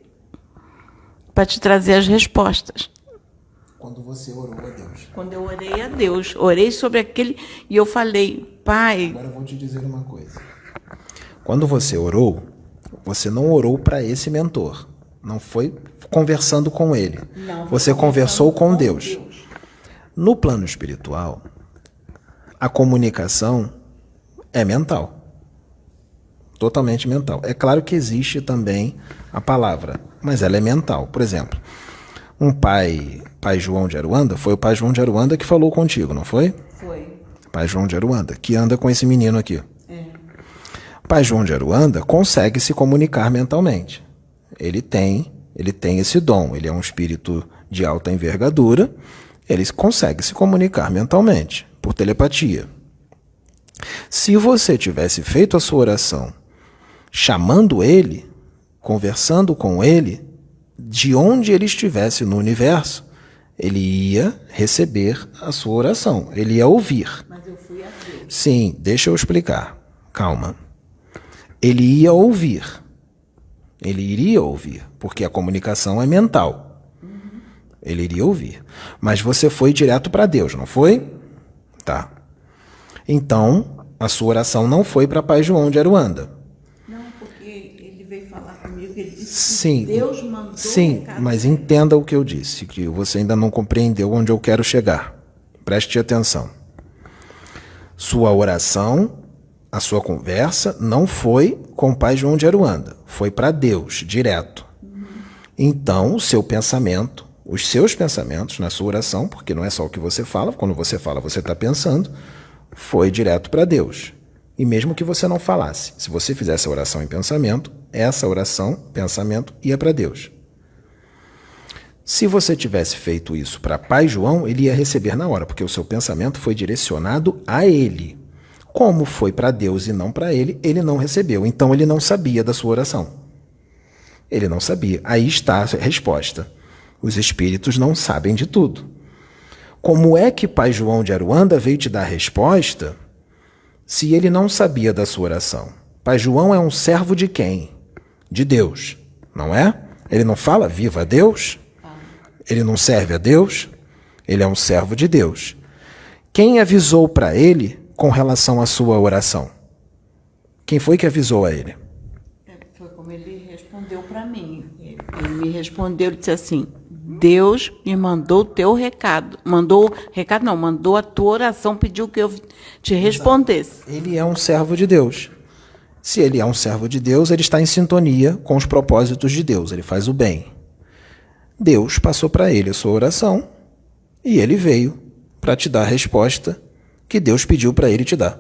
S1: para te trazer as respostas.
S2: Quando você orou a Deus.
S1: Quando eu orei a Deus, orei sobre aquele, e eu falei: pai...
S2: Agora eu vou te dizer uma coisa. Quando você orou, você não orou para esse mentor. Não foi conversando com ele.
S1: Não,
S2: você conversou com Deus. No plano espiritual, a comunicação é mental. Totalmente mental. É claro que existe também a palavra, mas ela é mental. Por exemplo, um pai João de Aruanda, foi o pai João de Aruanda que falou contigo, não foi?
S1: Foi.
S2: Pai João de Aruanda, que anda com esse menino aqui. Pai João de Aruanda consegue se comunicar mentalmente. Ele tem esse dom, ele é um espírito de alta envergadura, ele consegue se comunicar mentalmente, por telepatia. Se você tivesse feito a sua oração chamando ele, conversando com ele, de onde ele estivesse no universo, ele ia receber a sua oração, ele ia ouvir.
S1: Mas eu fui a Deus.
S2: Sim, deixa eu explicar. Calma. Ele ia ouvir. Ele iria ouvir, porque a comunicação é mental. Ele iria ouvir. Mas você foi direto para Deus, não foi? Tá. Então, a sua oração não foi para Pai João de Aruanda.
S1: Não, porque ele veio falar comigo, ele disse
S2: Sim,
S1: que Deus mandou...
S2: sim, mas entenda o que eu disse, que você ainda não compreendeu onde eu quero chegar. Preste atenção. Sua oração, a sua conversa, não foi com o Pai João de Aruanda, foi para Deus, direto. Então, o seu pensamento, os seus pensamentos na sua oração, porque não é só o que você fala, quando você fala, você está pensando, foi direto para Deus. E mesmo que você não falasse, se você fizesse a oração em pensamento, essa oração, pensamento, ia para Deus. Se você tivesse feito isso para Pai João, ele ia receber na hora, porque o seu pensamento foi direcionado a ele. Como foi para Deus e não para ele, ele não recebeu. Então ele não sabia da sua oração. Ele não sabia. Aí está a resposta. Os espíritos não sabem de tudo. Como é que Pai João de Aruanda veio te dar a resposta se ele não sabia da sua oração? Pai João é um servo de quem? De Deus, não é? Ele não fala viva a Deus? Ele não serve a Deus? Ele é um servo de Deus. Quem avisou para ele com relação à sua oração? Quem foi que avisou a ele?
S1: Foi como ele respondeu para mim. Ele me respondeu, ele disse assim: Deus me mandou o teu recado. Mandou a tua oração, pediu que eu te respondesse.
S2: Ele é um servo de Deus. Se ele é um servo de Deus, ele está em sintonia com os propósitos de Deus, ele faz o bem. Deus passou para ele a sua oração e ele veio para te dar a resposta que Deus pediu para ele te dar.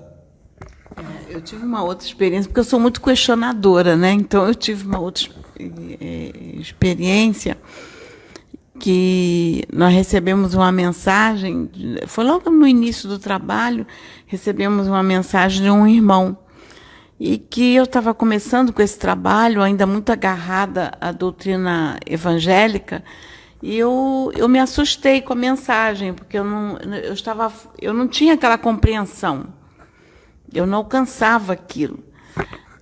S1: Eu tive uma outra experiência, porque eu sou muito questionadora, né? Então eu tive uma outra experiência que nós recebemos uma mensagem, foi logo no início do trabalho, recebemos uma mensagem de um irmão, e que eu estava começando com esse trabalho, ainda muito agarrada à doutrina evangélica, e eu me assustei com a mensagem, porque eu não tinha aquela compreensão, eu não alcançava aquilo.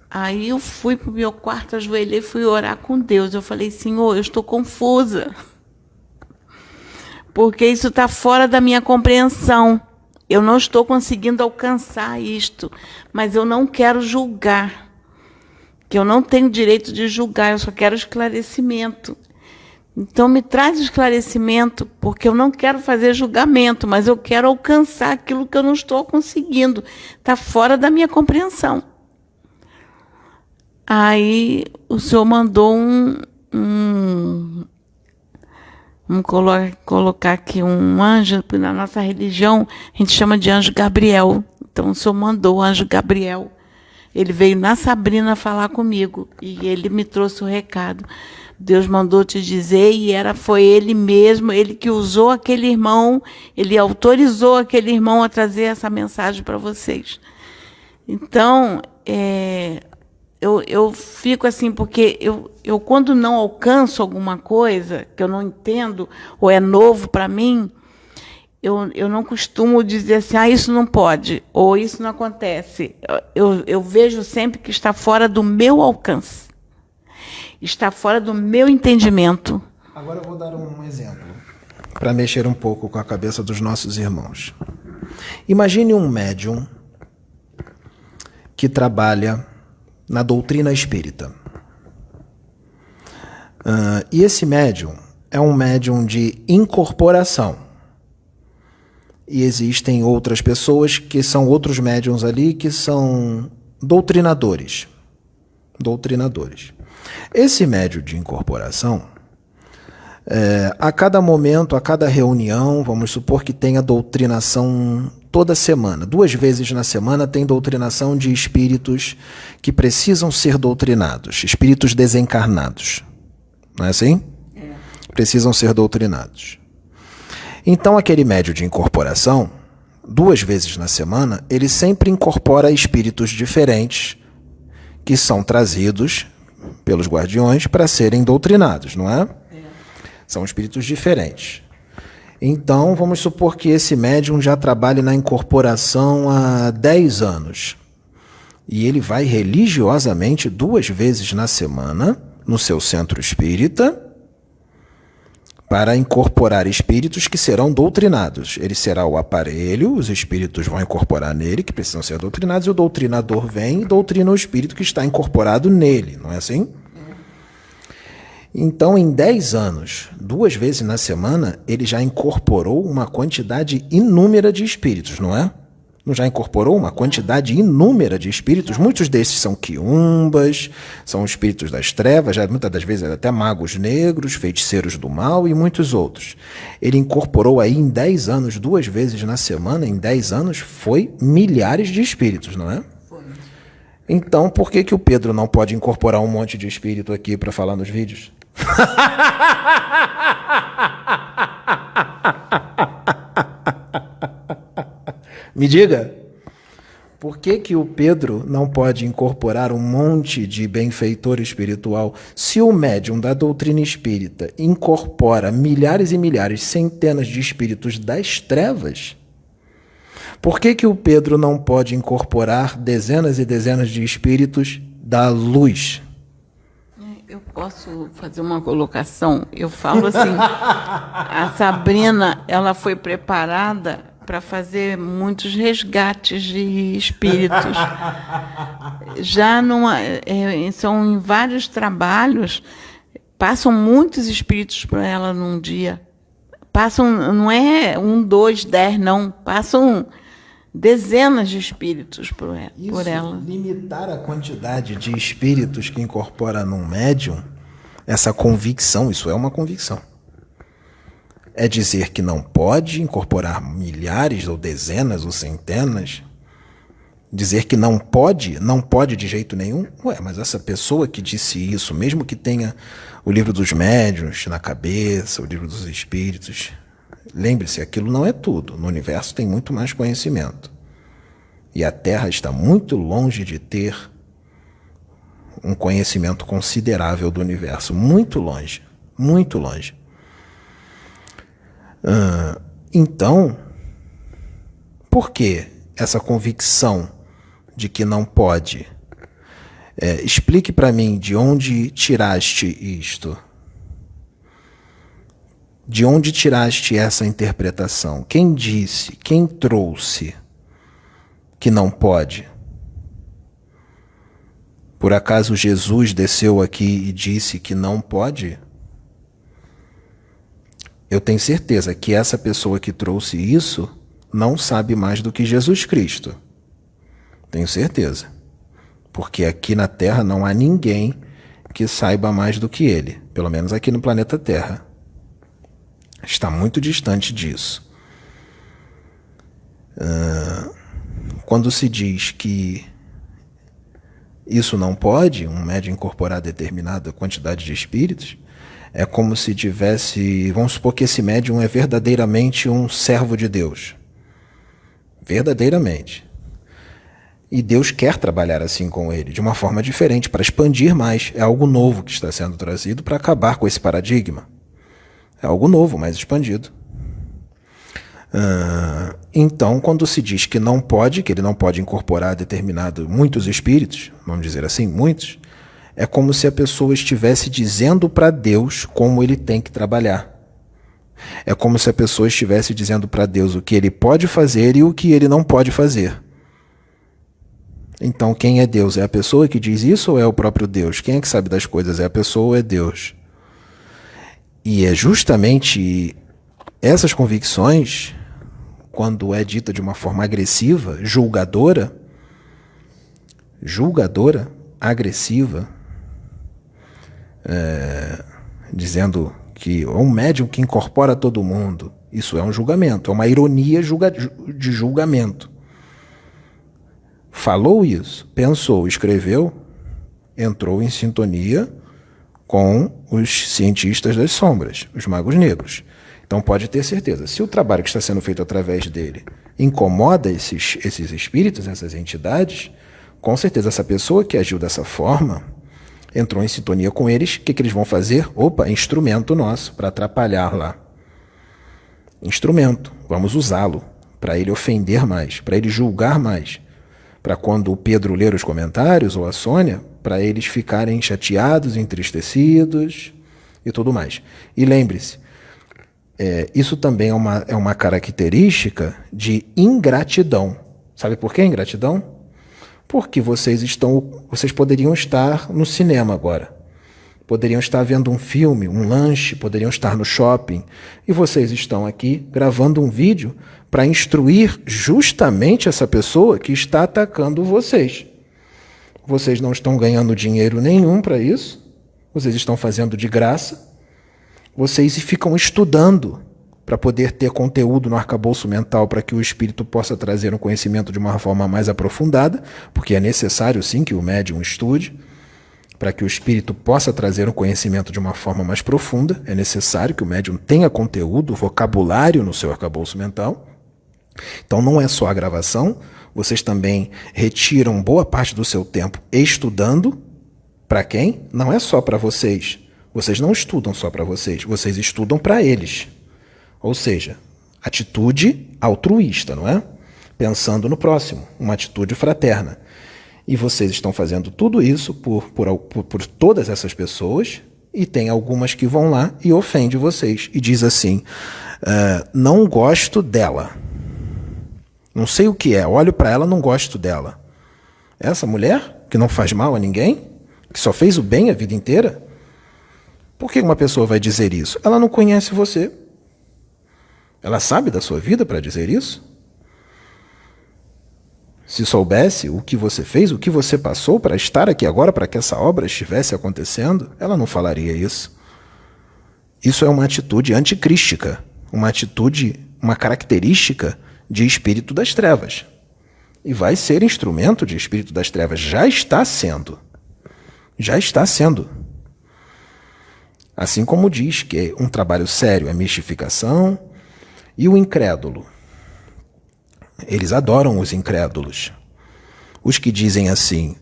S1: Aí eu fui para o meu quarto, ajoelhei e fui orar com Deus. Eu falei: Senhor, eu estou confusa, porque isso está fora da minha compreensão. Eu não estou conseguindo alcançar isto, mas eu não quero julgar, que eu não tenho direito de julgar, eu só quero esclarecimento. Então me traz esclarecimento, porque eu não quero fazer julgamento, mas eu quero alcançar aquilo que eu não estou conseguindo. Está fora da minha compreensão. Aí o Senhor mandou vamos colocar aqui um anjo, na nossa religião a gente chama de anjo Gabriel. Então o Senhor mandou o anjo Gabriel. Ele veio na Sabrina falar comigo e ele me trouxe o recado. Deus mandou te dizer, e foi ele mesmo, ele que usou aquele irmão, ele autorizou aquele irmão a trazer essa mensagem para vocês. Então, eu fico assim, porque eu quando não alcanço alguma coisa que eu não entendo, ou é novo para mim, eu não costumo dizer assim: isso não pode, ou isso não acontece. Eu vejo sempre que está fora do meu alcance, está fora do meu entendimento.
S2: Agora eu vou dar um exemplo, para mexer um pouco com a cabeça dos nossos irmãos. Imagine um médium que trabalha na doutrina espírita. E esse médium é um médium de incorporação. E existem outras pessoas que são outros médiums ali que são doutrinadores. Esse médium de incorporação, a cada momento, a cada reunião, vamos supor que tenha doutrinação toda semana. 2 vezes na semana tem doutrinação de espíritos que precisam ser doutrinados, espíritos desencarnados. Não é assim? Precisam ser doutrinados. Então, aquele médium de incorporação, 2 vezes na semana, ele sempre incorpora espíritos diferentes que são trazidos pelos guardiões para serem doutrinados, não é? São espíritos diferentes. Então, vamos supor que esse médium já trabalhe na incorporação há 10 anos. E ele vai religiosamente 2 vezes na semana no seu centro espírita para incorporar espíritos que serão doutrinados. Ele será o aparelho, os espíritos vão incorporar nele, que precisam ser doutrinados, e o doutrinador vem e doutrina o espírito que está incorporado nele, não é assim? Então, em 10 anos, 2 vezes na semana, ele já incorporou uma quantidade inúmera de espíritos, não é? Não já incorporou uma quantidade inúmera de espíritos? Muitos desses são quiumbas, são espíritos das trevas, já muitas das vezes até magos negros, feiticeiros do mal e muitos outros. Ele incorporou aí em 10 anos, 2 vezes na semana, em 10 anos, foi milhares de espíritos, não é?
S1: Foi.
S2: Então, por que o Pedro não pode incorporar um monte de espírito aqui para falar nos vídeos? Me diga, por que o Pedro não pode incorporar um monte de benfeitor espiritual se o médium da doutrina espírita incorpora milhares e milhares, centenas de espíritos das trevas? Por que o Pedro não pode incorporar dezenas e dezenas de espíritos da luz?
S1: Eu posso fazer uma colocação? Eu falo assim, a Sabrina, ela foi preparada para fazer muitos resgates de espíritos. Já são em vários trabalhos, passam muitos espíritos para ela num dia. Passam, não é 1, 2, 10, não. Passam dezenas de espíritos por ela.
S2: Limitar a quantidade de espíritos que incorpora num médium, essa convicção, isso é uma convicção. É dizer que não pode incorporar milhares ou dezenas ou centenas? Dizer que não pode de jeito nenhum? Ué, mas essa pessoa que disse isso, mesmo que tenha o livro dos médiuns na cabeça, o livro dos espíritos, lembre-se, aquilo não é tudo. No universo tem muito mais conhecimento. E a Terra está muito longe de ter um conhecimento considerável do universo. Muito longe. Muito longe. Então, por que essa convicção de que não pode? Explique para mim de onde tiraste isto. De onde tiraste essa interpretação? Quem disse? Quem trouxe que não pode? Por acaso Jesus desceu aqui e disse que não pode? Eu tenho certeza que essa pessoa que trouxe isso não sabe mais do que Jesus Cristo. Tenho certeza. Porque aqui na Terra não há ninguém que saiba mais do que ele. Pelo menos aqui no planeta Terra. Está muito distante disso. Quando se diz que isso não pode, um médium incorporar determinada quantidade de espíritos, é como se tivesse... Vamos supor que esse médium é verdadeiramente um servo de Deus. Verdadeiramente. E Deus quer trabalhar assim com ele, de uma forma diferente, para expandir mais. É algo novo que está sendo trazido para acabar com esse paradigma. É algo novo, mais expandido. Então, quando se diz que não pode, que ele não pode incorporar muitos espíritos, vamos dizer assim, muitos, é como se a pessoa estivesse dizendo para Deus como ele tem que trabalhar. É como se a pessoa estivesse dizendo para Deus o que ele pode fazer e o que ele não pode fazer. Então, quem é Deus? É a pessoa que diz isso ou é o próprio Deus? Quem é que sabe das coisas? É a pessoa ou é Deus? E é justamente essas convicções, quando é dita de uma forma agressiva, julgadora, agressiva, dizendo que é um médium que incorpora todo mundo. Isso é um julgamento, é uma ironia de julgamento. Falou isso, pensou, escreveu, entrou em sintonia com os cientistas das sombras, os magos negros. Então pode ter certeza, se o trabalho que está sendo feito através dele incomoda esses espíritos, essas entidades, com certeza essa pessoa que agiu dessa forma entrou em sintonia com eles. O que eles vão fazer? Opa, instrumento nosso para atrapalhar lá. Instrumento, vamos usá-lo para ele ofender mais, para ele julgar mais. Para quando o Pedro ler os comentários, ou a Sônia, para eles ficarem chateados, entristecidos e tudo mais. E lembre-se, isso também é uma característica de ingratidão. Sabe por que ingratidão? Porque vocês poderiam estar no cinema agora. poderiam estar vendo um filme, um lanche, poderiam estar no shopping, e vocês estão aqui gravando um vídeo para instruir justamente essa pessoa que está atacando vocês. Vocês não estão ganhando dinheiro nenhum para isso, vocês estão fazendo de graça, vocês ficam estudando para poder ter conteúdo no arcabouço mental para que o espírito possa trazer um conhecimento de uma forma mais aprofundada, porque é necessário sim que o médium estude, para que o espírito possa trazer um conhecimento de uma forma mais profunda, é necessário que o médium tenha conteúdo, vocabulário no seu arcabouço mental. Então não é só a gravação, vocês também retiram boa parte do seu tempo estudando. Para quem? Não é só para vocês. Vocês não estudam só para vocês, vocês estudam para eles. Ou seja, atitude altruísta, não é? Pensando no próximo, uma atitude fraterna. E vocês estão fazendo tudo isso por todas essas pessoas, e tem algumas que vão lá e ofendem vocês. E diz assim, não gosto dela. Não sei o que é, olho para ela, não gosto dela. Essa mulher, que não faz mal a ninguém, que só fez o bem a vida inteira, por que uma pessoa vai dizer isso? Ela não conhece você. Ela sabe da sua vida para dizer isso? Se soubesse o que você fez, o que você passou para estar aqui agora, para que essa obra estivesse acontecendo, ela não falaria isso. Isso é uma atitude anticrística, uma atitude, uma característica de espírito das trevas. E vai ser instrumento de espírito das trevas. Já está sendo. Já está sendo. Assim como diz que um trabalho sério é mistificação, e o incrédulo. Eles adoram os incrédulos. Os que dizem assim,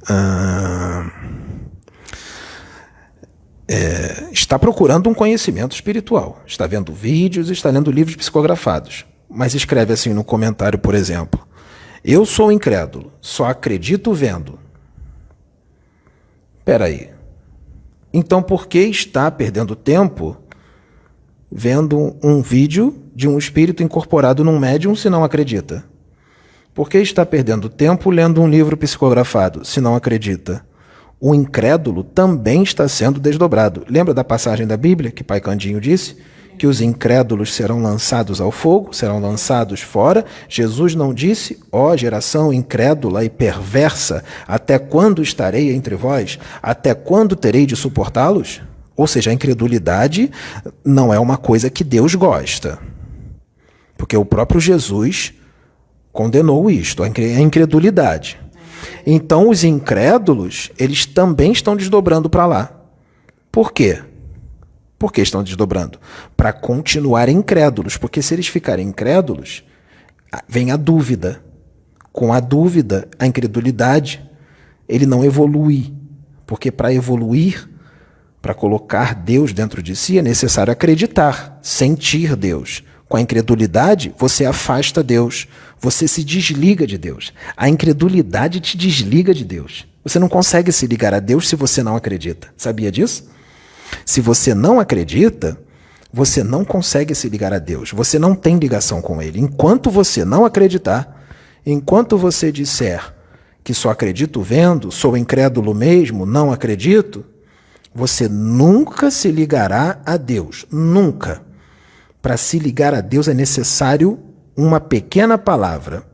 S2: está procurando um conhecimento espiritual, está vendo vídeos, está lendo livros psicografados, mas escreve assim no comentário, por exemplo, eu sou incrédulo, só acredito vendo. Espera aí. Então por que está perdendo tempo vendo um vídeo de um espírito incorporado num médium se não acredita? Por que está perdendo tempo lendo um livro psicografado se não acredita? O incrédulo também está sendo desdobrado. Lembra da passagem da Bíblia que Pai Candinho disse? Que os incrédulos serão lançados ao fogo, serão lançados fora. Jesus não disse, ó geração incrédula e perversa, até quando estarei entre vós? Até quando terei de suportá-los? Ou seja, a incredulidade não é uma coisa que Deus gosta. Porque o próprio Jesus condenou isto, a incredulidade. Então, os incrédulos, eles também estão desdobrando para lá. Por quê? Por que estão desdobrando? Para continuar incrédulos. Porque se eles ficarem incrédulos, vem a dúvida. Com a dúvida, a incredulidade, ele não evolui. Porque para evoluir, para colocar Deus dentro de si, é necessário acreditar, sentir Deus. Com a incredulidade, você afasta Deus, você se desliga de Deus. A incredulidade te desliga de Deus. Você não consegue se ligar a Deus se você não acredita. Sabia disso? Se você não acredita, você não consegue se ligar a Deus. Você não tem ligação com Ele. Enquanto você não acreditar, enquanto você disser que só acredito vendo, sou incrédulo mesmo, não acredito, você nunca se ligará a Deus. Nunca. Para se ligar a Deus é necessário uma pequena palavra,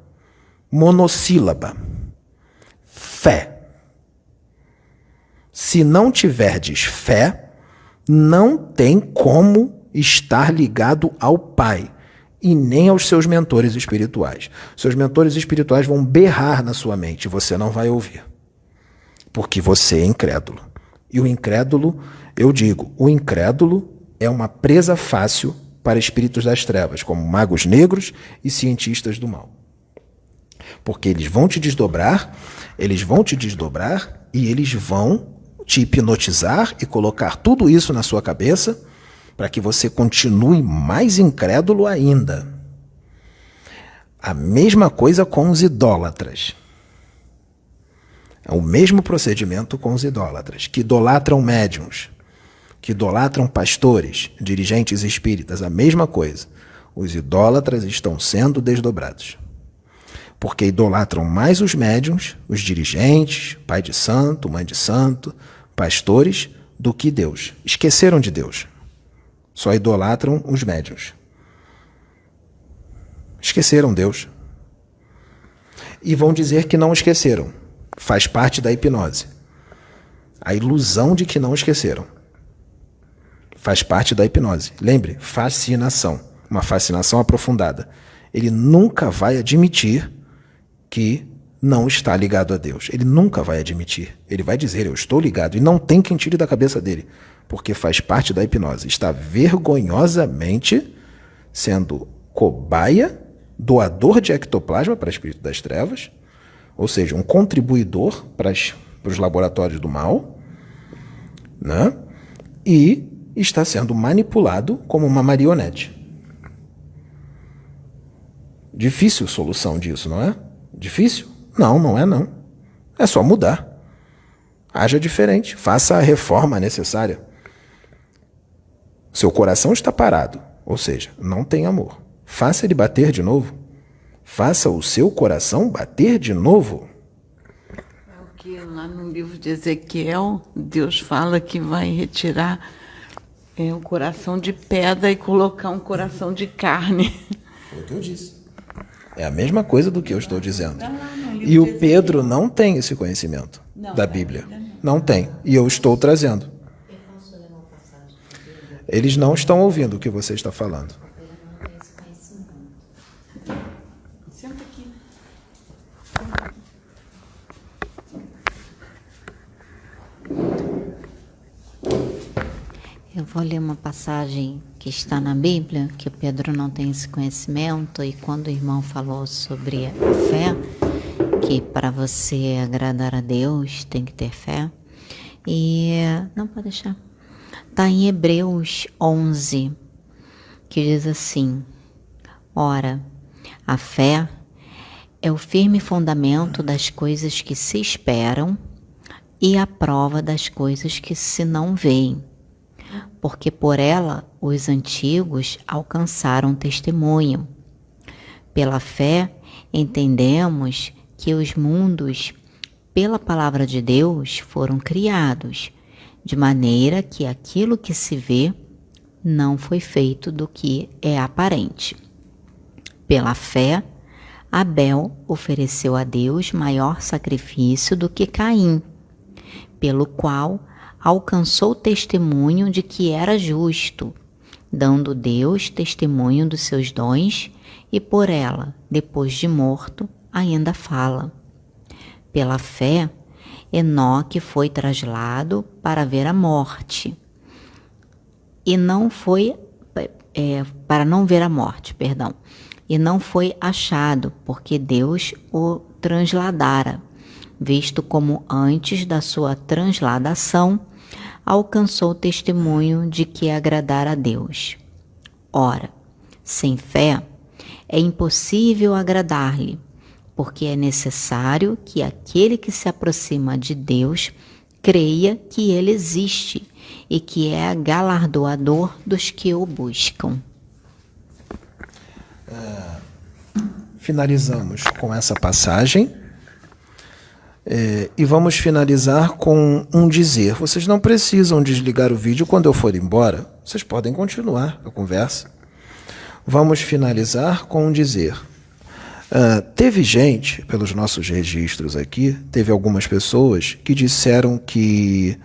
S2: monossílaba, fé. Se não tiverdes fé, não tem como estar ligado ao Pai e nem aos seus mentores espirituais. Seus mentores espirituais vão berrar na sua mente, você não vai ouvir, porque você é incrédulo. E o incrédulo, eu digo, o incrédulo é uma presa fácil para espíritos das trevas, como magos negros e cientistas do mal. Porque eles vão te desdobrar e eles vão te hipnotizar e colocar tudo isso na sua cabeça para que você continue mais incrédulo ainda. A mesma coisa com os idólatras. É o mesmo procedimento com os idólatras, que idolatram médiuns, que idolatram pastores, dirigentes espíritas, a mesma coisa. Os idólatras estão sendo desdobrados. Porque idolatram mais os médiuns, os dirigentes, pai de santo, mãe de santo, pastores, do que Deus. Esqueceram de Deus. Só idolatram os médiuns. Esqueceram Deus. E vão dizer que não esqueceram. Faz parte da hipnose. A ilusão de que não esqueceram. Faz parte da hipnose. Lembre, fascinação. Uma fascinação aprofundada. Ele nunca vai admitir que não está ligado a Deus. Ele nunca vai admitir. Ele vai dizer, eu estou ligado. E não tem quem tire da cabeça dele. Porque faz parte da hipnose. Está vergonhosamente sendo cobaia, doador de ectoplasma para espírito das trevas, ou seja, um contribuidor para os laboratórios do mal, né? E está sendo manipulado como uma marionete. Difícil solução disso, não é? Difícil? Não, não é não. É só mudar. Haja diferente, faça a reforma necessária. Seu coração está parado, ou seja, não tem amor. Faça ele bater de novo. Faça o seu coração bater de novo.
S1: É o que lá no livro de Ezequiel, Deus fala que vai retirar o coração de pedra e colocar um coração de carne.
S2: Foi o que eu disse. É a mesma coisa do que eu estou dizendo. E o Pedro não tem esse conhecimento da Bíblia. Não tem. E eu estou trazendo. Eles não estão ouvindo o que você está falando.
S1: Senta aqui.
S3: Eu vou ler uma passagem que está na Bíblia, que o Pedro não tem esse conhecimento, e quando o irmão falou sobre a fé, que para você agradar a Deus tem que ter fé, e não pode deixar. Está em Hebreus 11, que diz assim: ora, a fé é o firme fundamento das coisas que se esperam e a prova das coisas que se não veem, porque por ela os antigos alcançaram testemunho. Pela fé entendemos que os mundos, pela palavra de Deus, foram criados, de maneira que aquilo que se vê não foi feito do que é aparente. Pela fé, Abel ofereceu a Deus maior sacrifício do que Caim, pelo qual alcançou testemunho de que era justo, dando Deus testemunho dos seus dons, e por ela, depois de morto, ainda fala. Pela fé, Enoque foi traslado para ver a morte, e não foi para não ver a morte, perdão, e não foi achado, porque Deus o transladara, visto como antes da sua transladação alcançou testemunho de que agradara a Deus. Ora, sem fé é impossível agradar-lhe, porque é necessário que aquele que se aproxima de Deus creia que ele existe e que é galardoador dos que o buscam.
S2: Finalizamos com essa passagem e vamos finalizar com um dizer. Vocês não precisam desligar o vídeo quando eu for embora. Vocês podem continuar a conversa. Vamos finalizar com um dizer. Teve gente, pelos nossos registros aqui, teve algumas pessoas que disseram que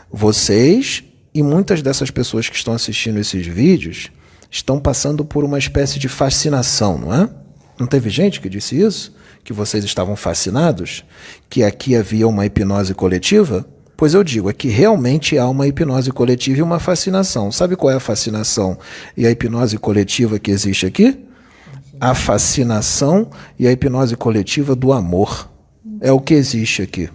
S2: vocês e muitas dessas pessoas que estão assistindo esses vídeos estão passando por uma espécie de fascinação, não é? Não teve gente que disse isso? Que vocês estavam fascinados? Que aqui havia uma hipnose coletiva? Pois eu digo, é que realmente há uma hipnose coletiva e uma fascinação. Sabe qual é a fascinação e a hipnose coletiva que existe aqui? A fascinação e a hipnose coletiva do amor. É o que existe aqui.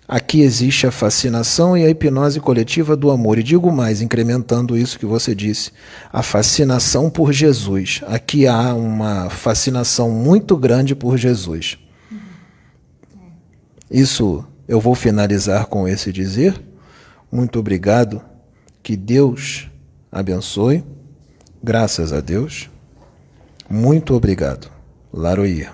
S2: Aqui existe a fascinação e a hipnose coletiva do amor. E digo mais, incrementando isso que você disse, a fascinação por Jesus. Aqui há uma fascinação muito grande por Jesus. Isso eu vou finalizar com esse dizer. Muito obrigado. Que Deus abençoe. Graças a Deus. Muito obrigado. Laroia.